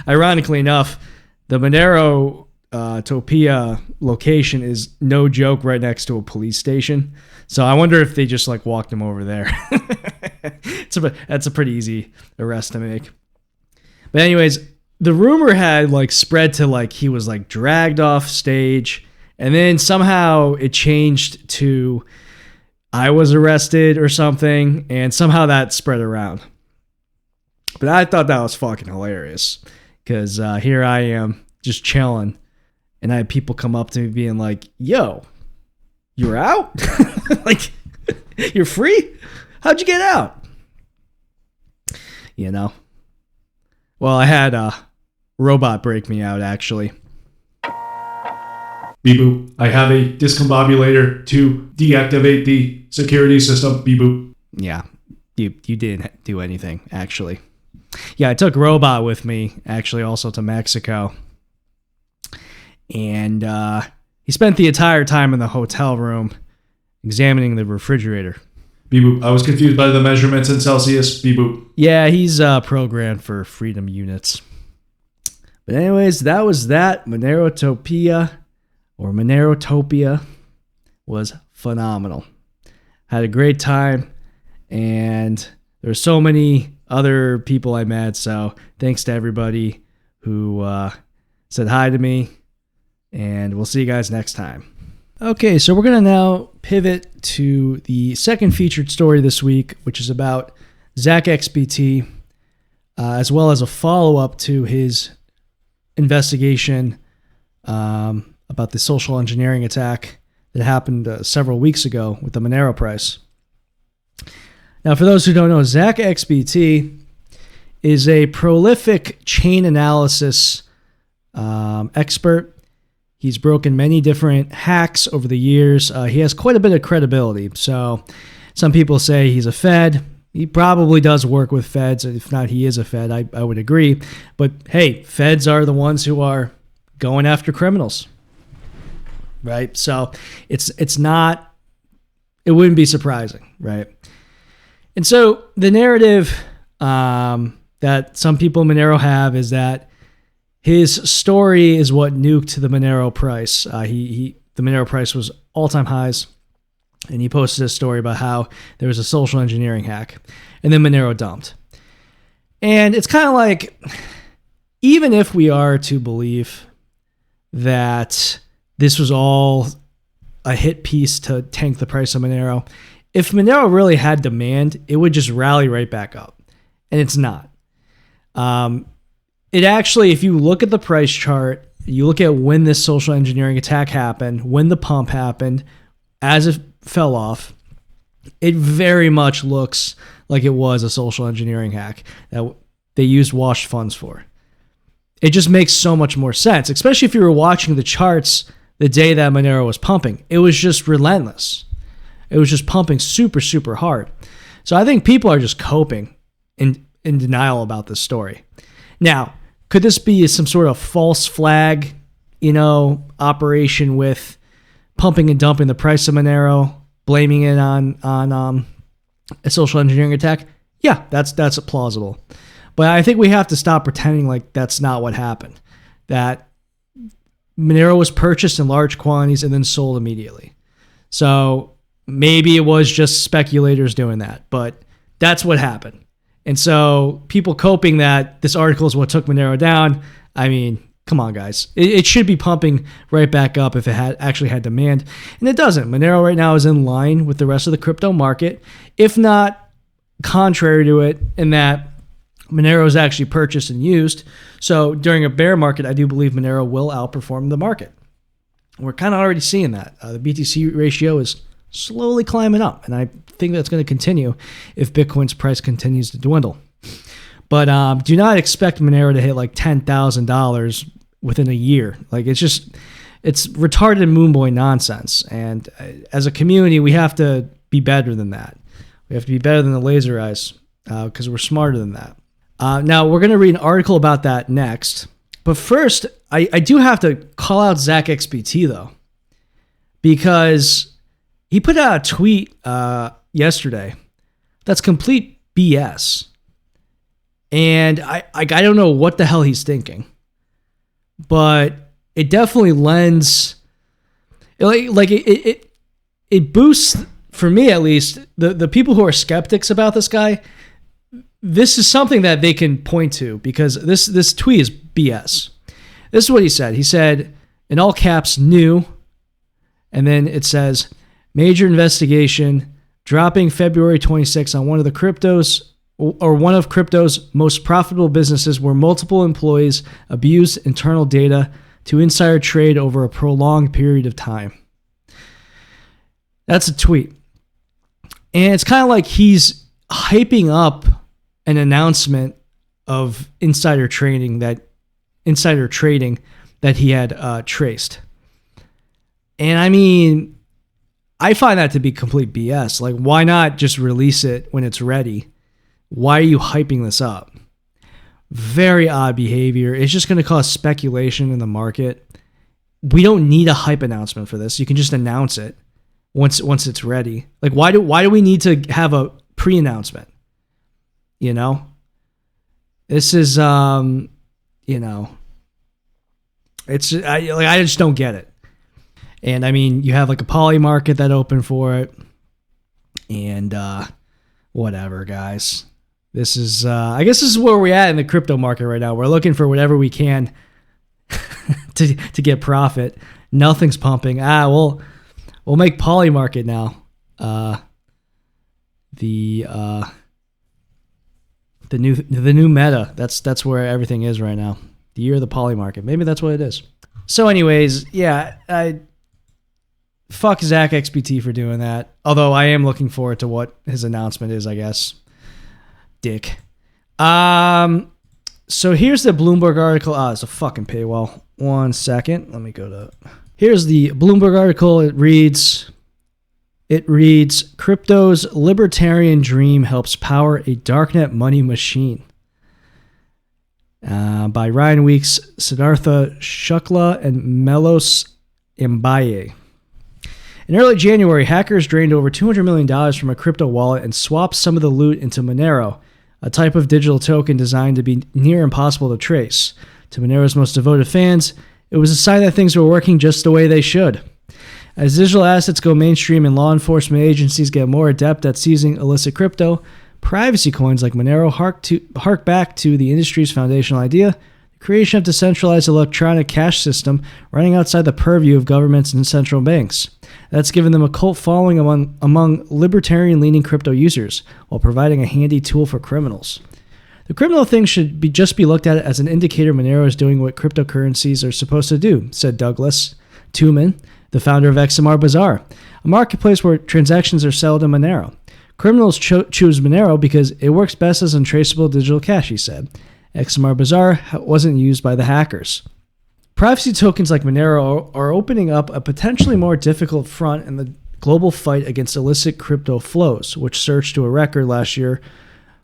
Ironically enough, the Monero Topia location is, no joke, right next to a police station. So I wonder if they just like walked him over there. That's a pretty easy arrest to make. But anyways, the rumor had like spread to like he was like dragged off stage, and then somehow it changed to I was arrested or something, and somehow that spread around. But I thought that was fucking hilarious, because here I am just chilling, and I had people come up to me being like, yo, you're out? Like, you're free? How'd you get out? Well, I had a robot break me out, actually. Beep boop. I have a discombobulator to deactivate the security system. Beep boop. Yeah, you didn't do anything, actually. Yeah, I took Robot with me, actually, also to Mexico. And he spent the entire time in the hotel room examining the refrigerator. Beep boop. I was confused by the measurements in Celsius. Beep boop. Yeah, he's programmed for freedom units. But anyways, that was that. Monerotopia, or Monerotopia, was phenomenal. Had a great time, and there were so many other people I met, so thanks to everybody who said hi to me, and we'll see you guys next time. Okay, so we're going to now pivot to the second featured story this week, which is about ZachXBT, as well as a follow-up to his investigation about the social engineering attack that happened several weeks ago with the Monero price. Now, for those who don't know, ZachXBT is a prolific chain analysis expert. He's broken many different hacks over the years. He has quite a bit of credibility. So some people say he's a Fed. He probably does work with Feds. If not, he is a Fed. I would agree. But hey, Feds are the ones who are going after criminals, right? So it's not, it wouldn't be surprising, right? And so the narrative that some people in Monero have is that his story is what nuked the Monero price. The Monero price was all-time highs, and he posted a story about how there was a social engineering hack, and then Monero dumped. And it's kind of like, even if we are to believe that this was all a hit piece to tank the price of Monero, if Monero really had demand, it would just rally right back up. And it's not. It actually, if you look at the price chart, you look at when this social engineering attack happened, when the pump happened, as it fell off, it very much looks like it was a social engineering hack that they used washed funds for. It just makes so much more sense, especially if you were watching the charts the day that Monero was pumping. It was just relentless. It was just pumping super, super hard. So I think people are just coping in denial about this story. Now, could this be some sort of false flag, operation with pumping and dumping the price of Monero, blaming it on a social engineering attack? Yeah, that's plausible. But I think we have to stop pretending like that's not what happened. That Monero was purchased in large quantities and then sold immediately. So maybe it was just speculators doing that, but that's what happened. And so people coping that this article is what took Monero down, I mean, come on, guys. It should be pumping right back up if it had actually had demand. And it doesn't. Monero right now is in line with the rest of the crypto market, if not contrary to it, in that Monero is actually purchased and used. So during a bear market, I do believe Monero will outperform the market. We're kind of already seeing that. The BTC ratio is slowly climbing up, and I think that's going to continue if Bitcoin's price continues to dwindle. But do not expect Monero to hit like $10,000 within a year. Like it's retarded Moonboy nonsense. And as a community, we have to be better than that. We have to be better than the laser eyes because we're smarter than that. Now, we're going to read an article about that next. But first, I do have to call out ZachXBT, though, because he put out a tweet yesterday that's complete BS. And I don't know what the hell he's thinking. But it definitely lends... It boosts, for me at least, the people who are skeptics about this guy. This is something that they can point to because this tweet is BS. This is what he said. He said, in all caps, new, and then it says, major investigation dropping February 26 on one of crypto's most profitable businesses where multiple employees abused internal data to insider trade over a prolonged period of time. That's a tweet. And it's kind of like he's hyping up an announcement of insider trading that he had traced. And I mean, I find that to be complete BS. Like, why not just release it when it's ready? Why are you hyping this up? Very odd behavior. It's just going to cause speculation in the market. We don't need a hype announcement for this. You can just announce it once it's ready. Like, why do we need to have a pre-announcement? This is, it's I just don't get it. And I mean, you have like a poly market that opened for it, and whatever, guys. This is, I guess, this is where we're at in the crypto market right now. We're looking for whatever we can to get profit. Nothing's pumping. We'll make poly market now. The new meta. That's where everything is right now. The year of the poly market. Maybe that's what it is. So anyways, yeah, fuck ZachXBT for doing that. Although I am looking forward to what his announcement is, I guess. Dick. So here's the Bloomberg article. It's a fucking paywall. 1 second. Let me go to... Here's the Bloomberg article. It reads, Crypto's libertarian dream helps power a darknet money machine. By Ryan Weeks, Siddhartha Shukla, and Melos Mbaye. In early January, hackers drained over $200 million from a crypto wallet and swapped some of the loot into Monero, a type of digital token designed to be near impossible to trace. To Monero's most devoted fans, it was a sign that things were working just the way they should. As digital assets go mainstream and law enforcement agencies get more adept at seizing illicit crypto, privacy coins like Monero hark back to the industry's foundational idea, the creation of a decentralized electronic cash system running outside the purview of governments and central banks. That's given them a cult following among libertarian-leaning crypto users, while providing a handy tool for criminals. The criminal thing should just be looked at as an indicator Monero is doing what cryptocurrencies are supposed to do, said Douglas Tuman, the founder of XMR Bazaar, a marketplace where transactions are sold in Monero. Criminals choose Monero because it works best as untraceable digital cash, he said. XMR Bazaar wasn't used by the hackers. Privacy tokens like Monero are opening up a potentially more difficult front in the global fight against illicit crypto flows, which surged to a record last year.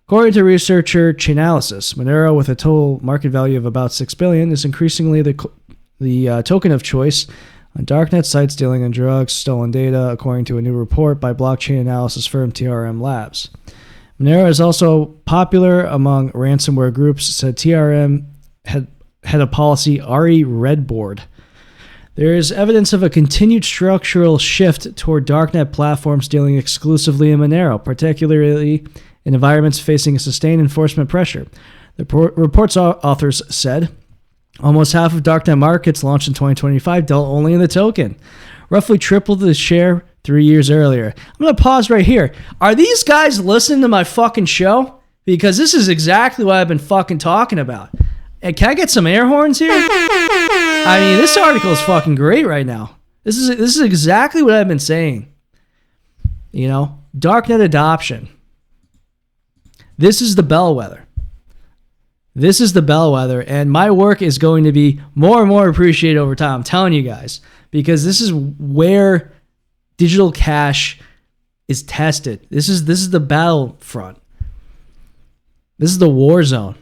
According to researcher Chainalysis, Monero, with a total market value of about $6 billion, is increasingly the token of choice on darknet sites dealing in drugs, stolen data, according to a new report by blockchain analysis firm TRM Labs. Monero is also popular among ransomware groups, said TRM head of policy Ari Redboard. There is evidence of a continued structural shift toward darknet platforms dealing exclusively in Monero, particularly in environments facing a sustained enforcement pressure. The report's authors said almost half of darknet markets launched in 2025 dealt only in the token, roughly triple the share 3 years earlier. I'm going to pause right here. Are these guys listening to my fucking show? Because this is exactly what I've been fucking talking about. And can I get some air horns here? I mean, this article is fucking great right now. This is exactly what I've been saying. You know, darknet adoption. This is the bellwether. This is the bellwether, and my work is going to be more and more appreciated over time. I'm telling you guys, because this is where digital cash is tested. This is the battlefront. This is the war zone.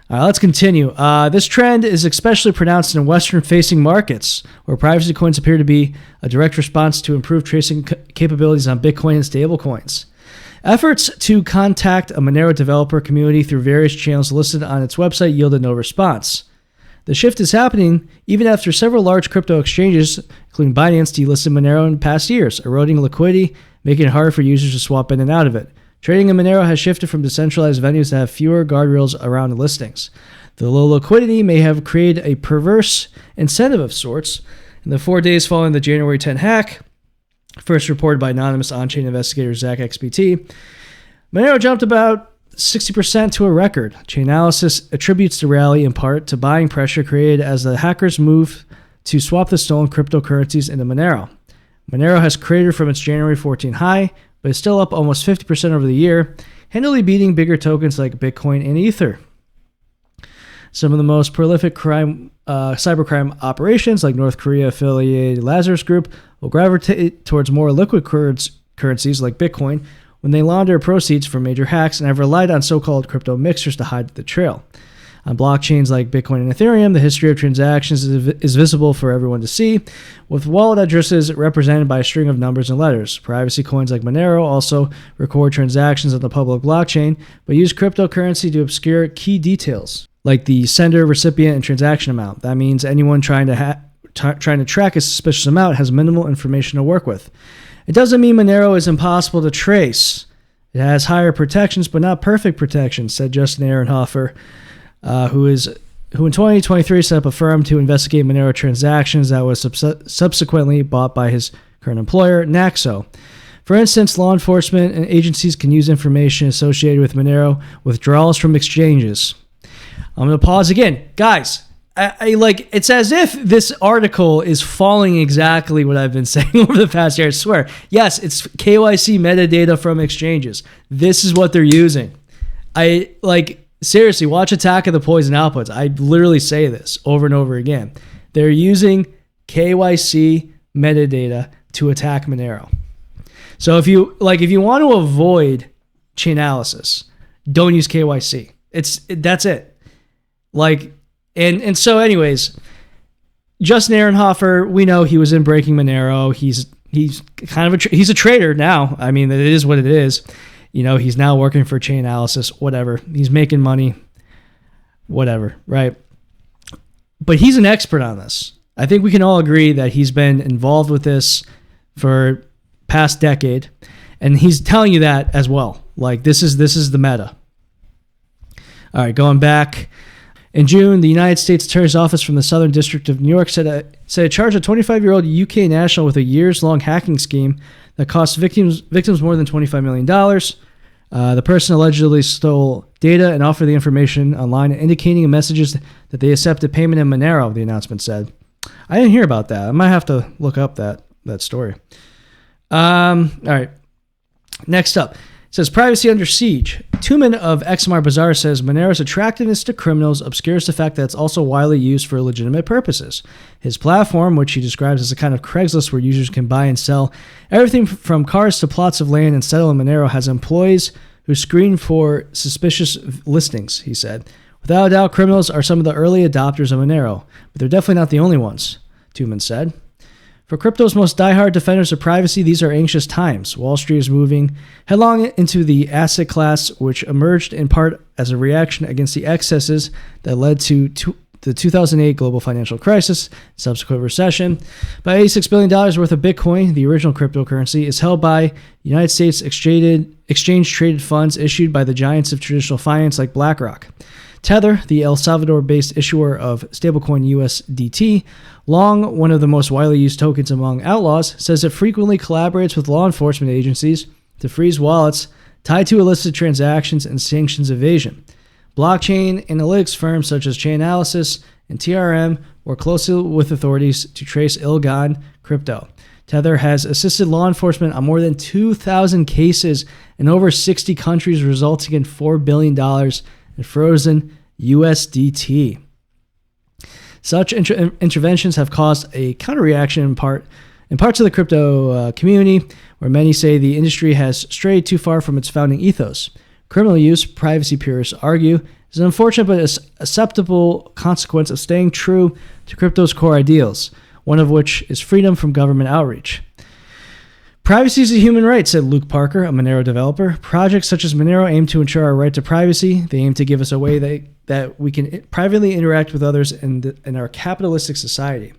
All right, let's continue. This trend is especially pronounced in Western-facing markets, where privacy coins appear to be a direct response to improved tracing capabilities on Bitcoin and stablecoins. Efforts to contact a Monero developer community through various channels listed on its website yielded no response. The shift is happening even after several large crypto exchanges, including Binance, delisted Monero in past years, eroding liquidity, making it harder for users to swap in and out of it. Trading in Monero has shifted from decentralized venues that have fewer guardrails around listings. The low liquidity may have created a perverse incentive of sorts. In the 4 days following the January 10 hack, first reported by anonymous on-chain investigator ZachXBT, Monero jumped about 60% to a record. Chainalysis attributes the rally in part to buying pressure created as the hackers moved to swap the stolen cryptocurrencies into Monero. Monero has cratered from its January 14 high, but is still up almost 50% over the year, handily beating bigger tokens like Bitcoin and Ether. Some of the most prolific cybercrime operations, like North Korea-affiliated Lazarus Group, will gravitate towards more liquid currencies like Bitcoin when they launder proceeds from major hacks and have relied on so-called crypto mixers to hide the trail. On blockchains like Bitcoin and Ethereum, the history of transactions is visible for everyone to see, with wallet addresses represented by a string of numbers and letters. Privacy coins like Monero also record transactions on the public blockchain, but use cryptocurrency to obscure key details, like the sender, recipient, and transaction amount. That means anyone trying to track a suspicious amount has minimal information to work with. It doesn't mean Monero is impossible to trace. It has higher protections, but not perfect protections, said Justin Ehrenhofer, who in 2023 set up a firm to investigate Monero transactions that was subsequently bought by his current employer, Naxo. For instance, law enforcement and agencies can use information associated with Monero withdrawals from exchanges. I'm going to pause again. Guys, it's as if this article is following exactly what I've been saying over the past year. I swear. Yes, it's KYC metadata from exchanges. This is what they're using. Seriously, watch Attack of the Poison Outputs. I literally say this over and over again. They're using KYC metadata to attack Monero. So if you want to avoid Chainalysis, don't use KYC. That's it. So anyways, Justin Ehrenhofer, we know he was in Breaking Monero. He's kind of he's a trader now. I mean, it is what it is. You know, he's now working for Chainalysis, whatever. He's making money, whatever, right? But he's an expert on this. I think we can all agree that he's been involved with this for past decade, and he's telling you that as well. This is the meta. All right, going back. In June, the United States Attorney's Office from the Southern District of New York said it charged a 25-year-old UK national with a years-long hacking scheme that cost victims more than $25 million. The person allegedly stole data and offered the information online, indicating in messages that they accepted payment in Monero, the announcement said. I didn't hear about that. I might have to look up that story. All right. Next up. It says, privacy under siege. Tuman of XMR Bazaar says Monero's attractiveness to criminals obscures the fact that it's also widely used for legitimate purposes. His platform, which he describes as a kind of Craigslist where users can buy and sell everything from cars to plots of land and settle in Monero, has employees who screen for suspicious listings, he said. Without a doubt, criminals are some of the early adopters of Monero, but they're definitely not the only ones, Tuman said. For crypto's most diehard defenders of privacy, these are anxious times. Wall Street is moving headlong into the asset class, which emerged in part as a reaction against the excesses that led to the 2008 global financial crisis, subsequent recession. About $86 billion worth of Bitcoin, the original cryptocurrency, is held by United States exchange-traded funds issued by the giants of traditional finance like BlackRock. Tether, the El Salvador-based issuer of stablecoin USDT, long one of the most widely used tokens among outlaws, says it frequently collaborates with law enforcement agencies to freeze wallets tied to illicit transactions and sanctions evasion. Blockchain analytics firms such as Chainalysis and TRM work closely with authorities to trace ill-gotten crypto. Tether has assisted law enforcement on more than 2,000 cases in over 60 countries, resulting in $4 billion in frozen USDT. Such interventions have caused a counter-reaction in parts of the crypto community, where many say the industry has strayed too far from its founding ethos. Criminal use, privacy purists argue, is an unfortunate but acceptable consequence of staying true to crypto's core ideals, one of which is freedom from government outreach. Privacy is a human right, said Luke Parker, a Monero developer. Projects such as Monero aim to ensure our right to privacy. They aim to give us a way that we can privately interact with others in our capitalistic society.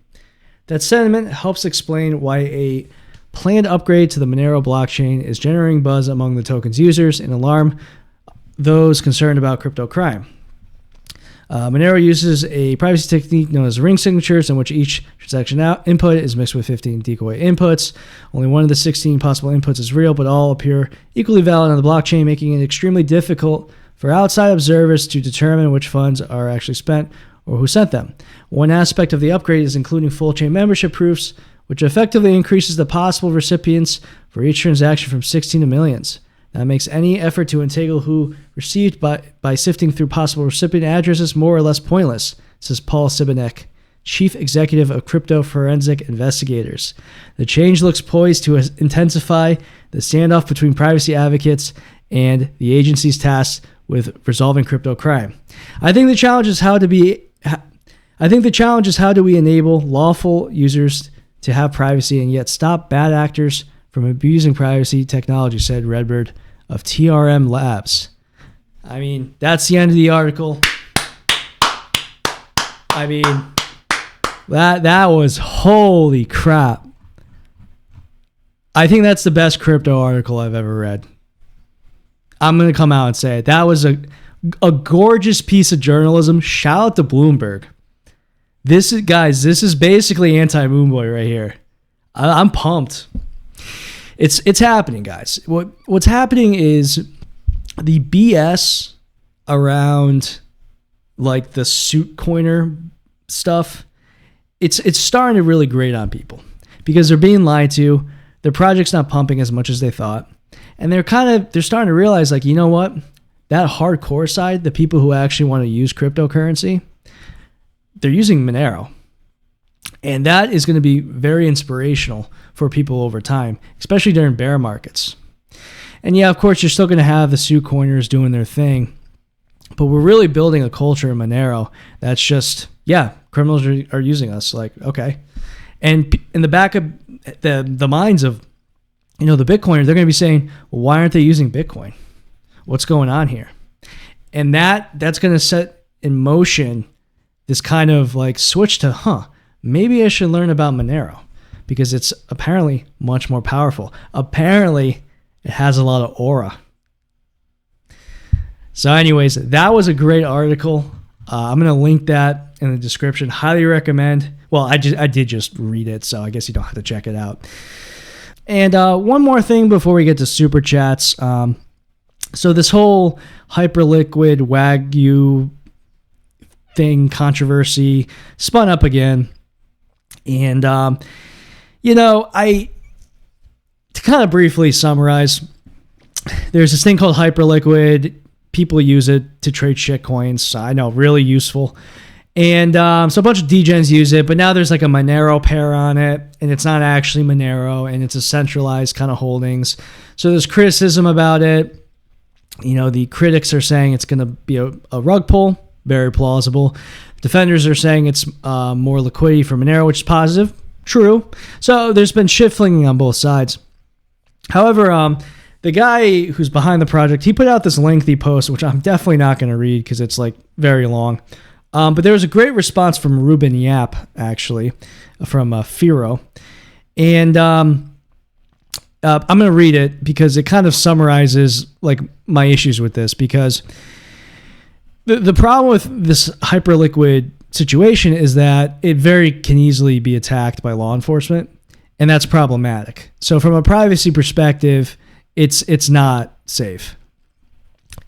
That sentiment helps explain why a planned upgrade to the Monero blockchain is generating buzz among the token's users and alarm those concerned about crypto crime. Monero uses a privacy technique known as ring signatures, in which each transaction input is mixed with 15 decoy inputs. Only one of the 16 possible inputs is real, but all appear equally valid on the blockchain, making it extremely difficult for outside observers to determine which funds are actually spent or who sent them. One aspect of the upgrade is including full chain membership proofs, which effectively increases the possible recipients for each transaction from 16 to millions. That makes any effort to entangle who received by sifting through possible recipient addresses more or less pointless, says Paul Sibanek, Chief Executive of Crypto Forensic Investigators. The change looks poised to intensify the standoff between privacy advocates and the agencies tasked with resolving crypto crime. I think the challenge is how do we enable lawful users to have privacy and yet stop bad actors from abusing privacy technology, said Redbird of TRM Labs. I mean, that's the end of the article. I mean, that was holy crap. I think that's the best crypto article I've ever read. I'm going to come out and say it. That was a gorgeous piece of journalism. Shout out to Bloomberg. This is basically Anti Moonboy right here. I'm pumped. It's happening, guys. What's happening is the BS around like the suit coiner stuff. It's starting to really grate on people because they're being lied to. Their project's not pumping as much as they thought, and they're starting to realize, like, you know what, that hardcore side, the people who actually want to use cryptocurrency, they're using Monero. And that is going to be very inspirational for people over time, especially during bear markets. And yeah, of course, you're still going to have the suit coiners doing their thing, but we're really building a culture in Monero that's just, yeah, criminals are using us. Like, okay. And in the back of the minds of, the Bitcoiners, they're going to be saying, well, why aren't they using Bitcoin? What's going on here? And that's going to set in motion this kind of like switch to, maybe I should learn about Monero because it's apparently much more powerful. Apparently, it has a lot of aura. So anyways, that was a great article. I'm going to link that in the description. Highly recommend. Well, I did just read it, so I guess you don't have to check it out. And one more thing before we get to Super Chats. So this whole Hyperliquid Wagyu thing, controversy, spun up again. And, to kind of briefly summarize, there's this thing called Hyperliquid. People use it to trade shit coins. I know, really useful. And so a bunch of degens use it, but now there's like a Monero pair on it, and it's not actually Monero, and it's a centralized kind of holdings. So there's criticism about it. The critics are saying it's going to be a rug pull, very plausible. Defenders are saying it's more liquidity for Monero, which is positive, true. So there's been shit flinging on both sides. However, the guy who's behind the project, he put out this lengthy post, which I'm definitely not going to read because it's like very long. But there was a great response from Ruben Yap, actually, from Firo. And I'm going to read it because it kind of summarizes like my issues with this, because the problem with this Hyperliquid situation is that it can easily be attacked by law enforcement, and that's problematic. So from a privacy perspective, it's not safe.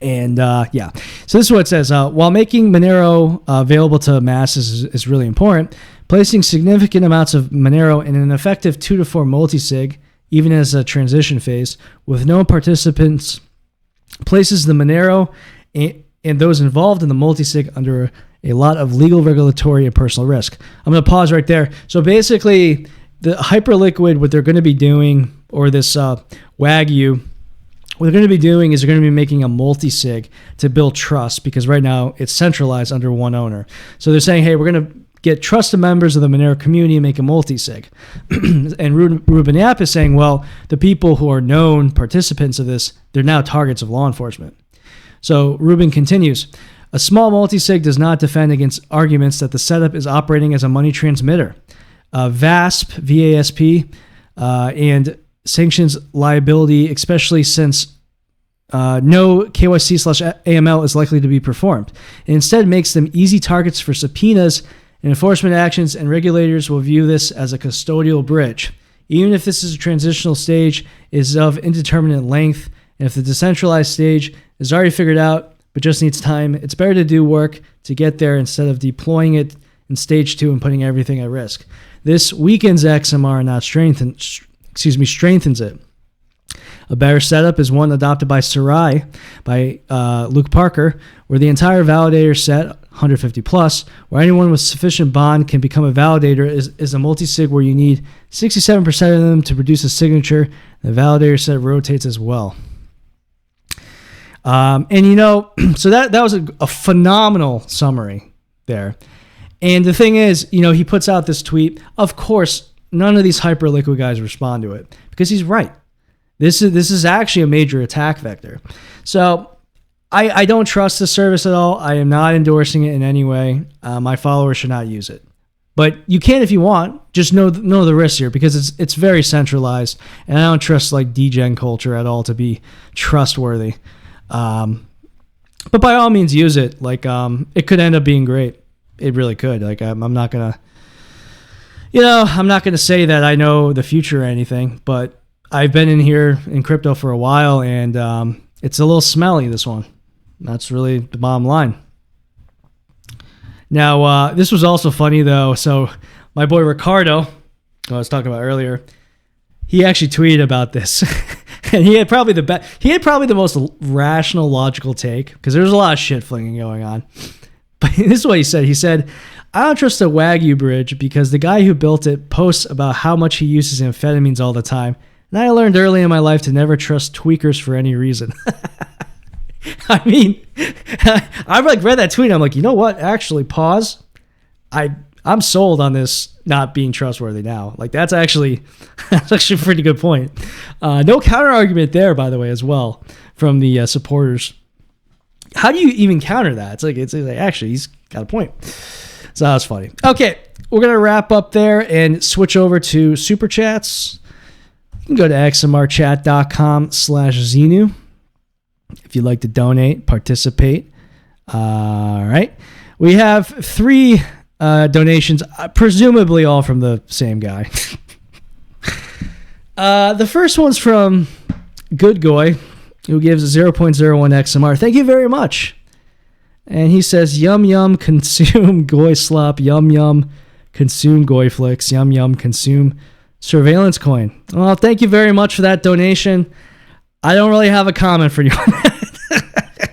And so this is what it says. While making Monero available to masses is really important, placing significant amounts of Monero in an effective 2 to 4 multisig, even as a transition phase, with no participants, places the Monero and those involved in the multisig under a lot of legal, regulatory, and personal risk. I'm going to pause right there. So basically, the Hyperliquid, what they're going to be doing, or this Wagyu, what they're going to be doing is they're going to be making a multi-sig to build trust, because right now it's centralized under one owner. So they're saying, hey, we're going to get trusted members of the Monero community and make a multi-sig. And Ruben Yap is saying, well, the people who are known participants of this, they're now targets of law enforcement. So Ruben continues, a small multi-sig does not defend against arguments that the setup is operating as a money transmitter. VASP, and sanctions liability, especially since no KYC/AML is likely to be performed. It instead makes them easy targets for subpoenas and enforcement actions, and regulators will view this as a custodial bridge. Even if this is a transitional stage, it is of indeterminate length, and if the decentralized stage is already figured out but just needs time, it's better to do work to get there instead of deploying it in stage 2 and putting everything at risk. This weakens XMR, not strengthens it. A better setup is one adopted by Sarai, by Luke Parker, where the entire validator set, 150 plus, where anyone with sufficient bond can become a validator, is a multi-sig where you need 67% of them to produce a signature. The validator set rotates as well. So that was a phenomenal summary there. And the thing is, he puts out this tweet. Of course, none of these Hyperliquid guys respond to it because he's right. This is actually a major attack vector. So I don't trust the service at all. I am not endorsing it in any way. My followers should not use it. But you can if you want. Just know the risks here, because it's very centralized, and I don't trust like degen culture at all to be trustworthy. But by all means, use it. Like it could end up being great. It really could. Like I'm not gonna, I'm not gonna say that I know the future or anything, but I've been in here in crypto for a while, and it's a little smelly, this one. That's really the bottom line. Now, this was also funny though. So my boy Ricardo, who I was talking about earlier, he actually tweeted about this. And he had probably the most rational, logical take, because there's a lot of shit flinging going on. But this is what he said. He said, I don't trust the Wagyu bridge because the guy who built it posts about how much he uses amphetamines all the time. And I learned early in my life to never trust tweakers for any reason. I mean, I read that tweet. I'm like, you know what? Actually, pause. I'm sold on this not being trustworthy now. Like that's actually a pretty good point. No counter argument there, by the way, as well from the supporters. How do you even counter that? It's like actually he's got a point. So that was funny. Okay, we're gonna wrap up there and switch over to super chats. You can go to xmrchat.com/Zenu if you'd like to donate, participate. All right, we have 3 donations, presumably all from the same guy. The first one's from Good Goy, who gives 0.01 XMR. Thank you very much. And he says, yum, yum, consume, goy slop, yum, yum, consume Goyflix, yum yum, consume surveillance coin. Well, thank you very much for that donation. I don't really have a comment for you on that.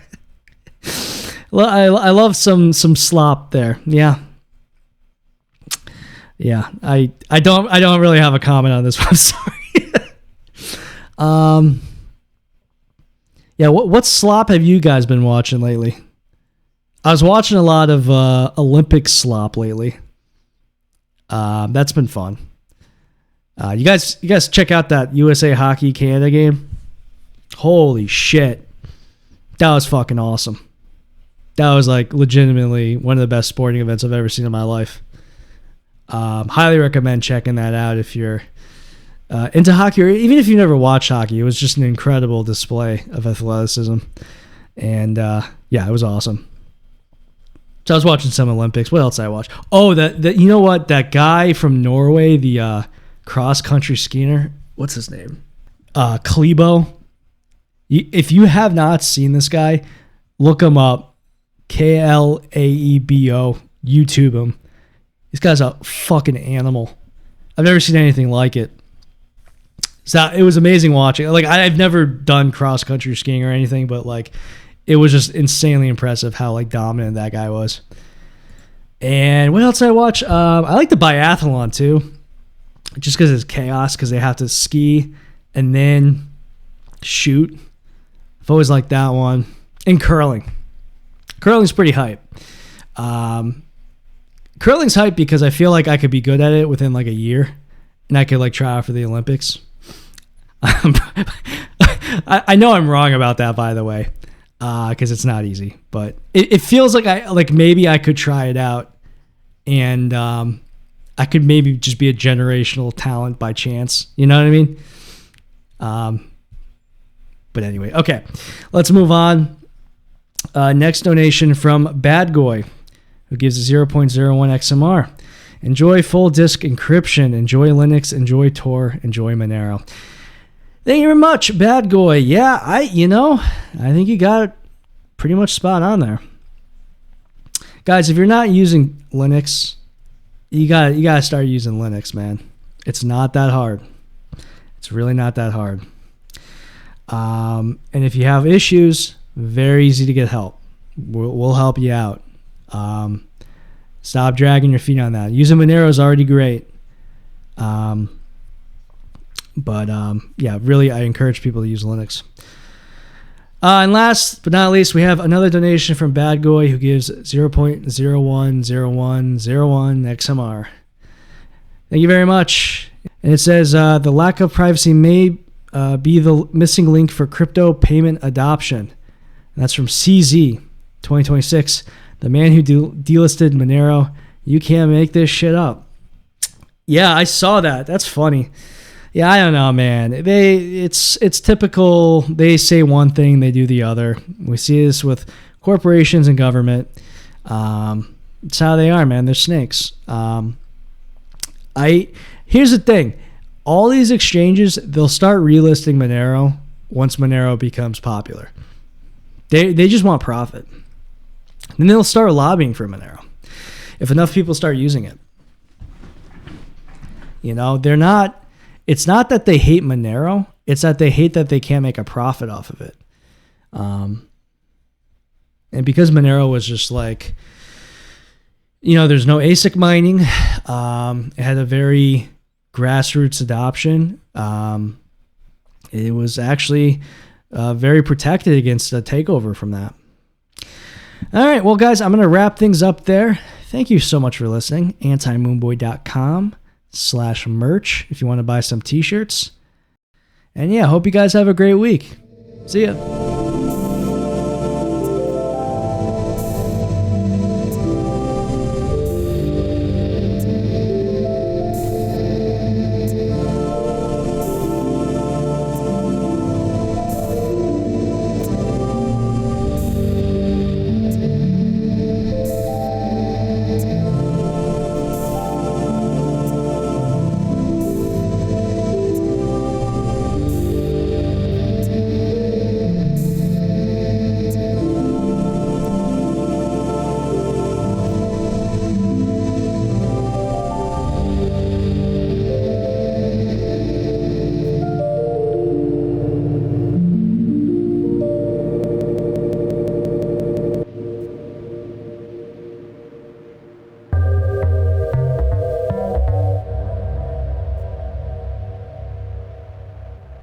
Well, I love some slop there. Yeah. Yeah, I don't really have a comment on this one. I'm sorry. Yeah, what slop have you guys been watching lately? I was watching a lot of Olympic slop lately. That's been fun. You guys check out that USA Hockey Canada game. Holy shit. That was fucking awesome. That was like legitimately one of the best sporting events I've ever seen in my life. Highly recommend checking that out if you're into hockey, or even if you never watched hockey. It was just an incredible display of athleticism. And yeah, it was awesome. So I was watching some Olympics. What else did I watch? Oh, you know what? That guy from Norway, the cross-country skier. What's his name? Klebo. If you have not seen this guy, look him up. Klaebo. YouTube him. This guy's a fucking animal. I've never seen anything like it. So it was amazing watching. Like, I've never done cross-country skiing or anything, but like, it was just insanely impressive how like dominant that guy was. And what else did I watch? I like the biathlon too, just because it's chaos, because they have to ski and then shoot. I've always liked that one. And curling. Curling's pretty hype. Curling's hype because I feel like I could be good at it within like a year, and I could like try out for the Olympics. I know I'm wrong about that, by the way, because it's not easy, but it feels like maybe I could try it out, and I could maybe just be a generational talent by chance. You know what I mean? But anyway, okay, let's move on. Next donation from Bad Goy, who gives 0.01 XMR. Enjoy full disk encryption. Enjoy Linux. Enjoy Tor. Enjoy Monero. Thank you very much, Bad Goy. Yeah, I think you got it pretty much spot on there. Guys, if you're not using Linux, you gotta start using Linux, man. It's not that hard. It's really not that hard. And if you have issues, very easy to get help. We'll help you out. Stop dragging your feet on that. Using Monero is already great. But yeah, really, I encourage people to use Linux. And last but not least, we have another donation from Bad Goy, who gives 0.010101 XMR. Thank you very much. And it says, the lack of privacy may be the missing link for crypto payment adoption. And that's from CZ 2026. The man who delisted Monero. You can't make this shit up. Yeah, I saw that. That's funny. Yeah, I don't know, man. It's typical. They say one thing, they do the other. We see this with corporations and government. It's how they are, man. They're snakes. Here's the thing. All these exchanges, they'll start relisting Monero once Monero becomes popular. They just want profit. Then they'll start lobbying for Monero if enough people start using it. It's not that they hate Monero. It's that they hate that they can't make a profit off of it. And because Monero was just like, there's no ASIC mining. It had a very grassroots adoption. It was actually very protected against a takeover from that. All right, well, guys, I'm going to wrap things up there. Thank you so much for listening. antimoonboy.com/merch if you want to buy some t-shirts. And yeah, hope you guys have a great week. See ya.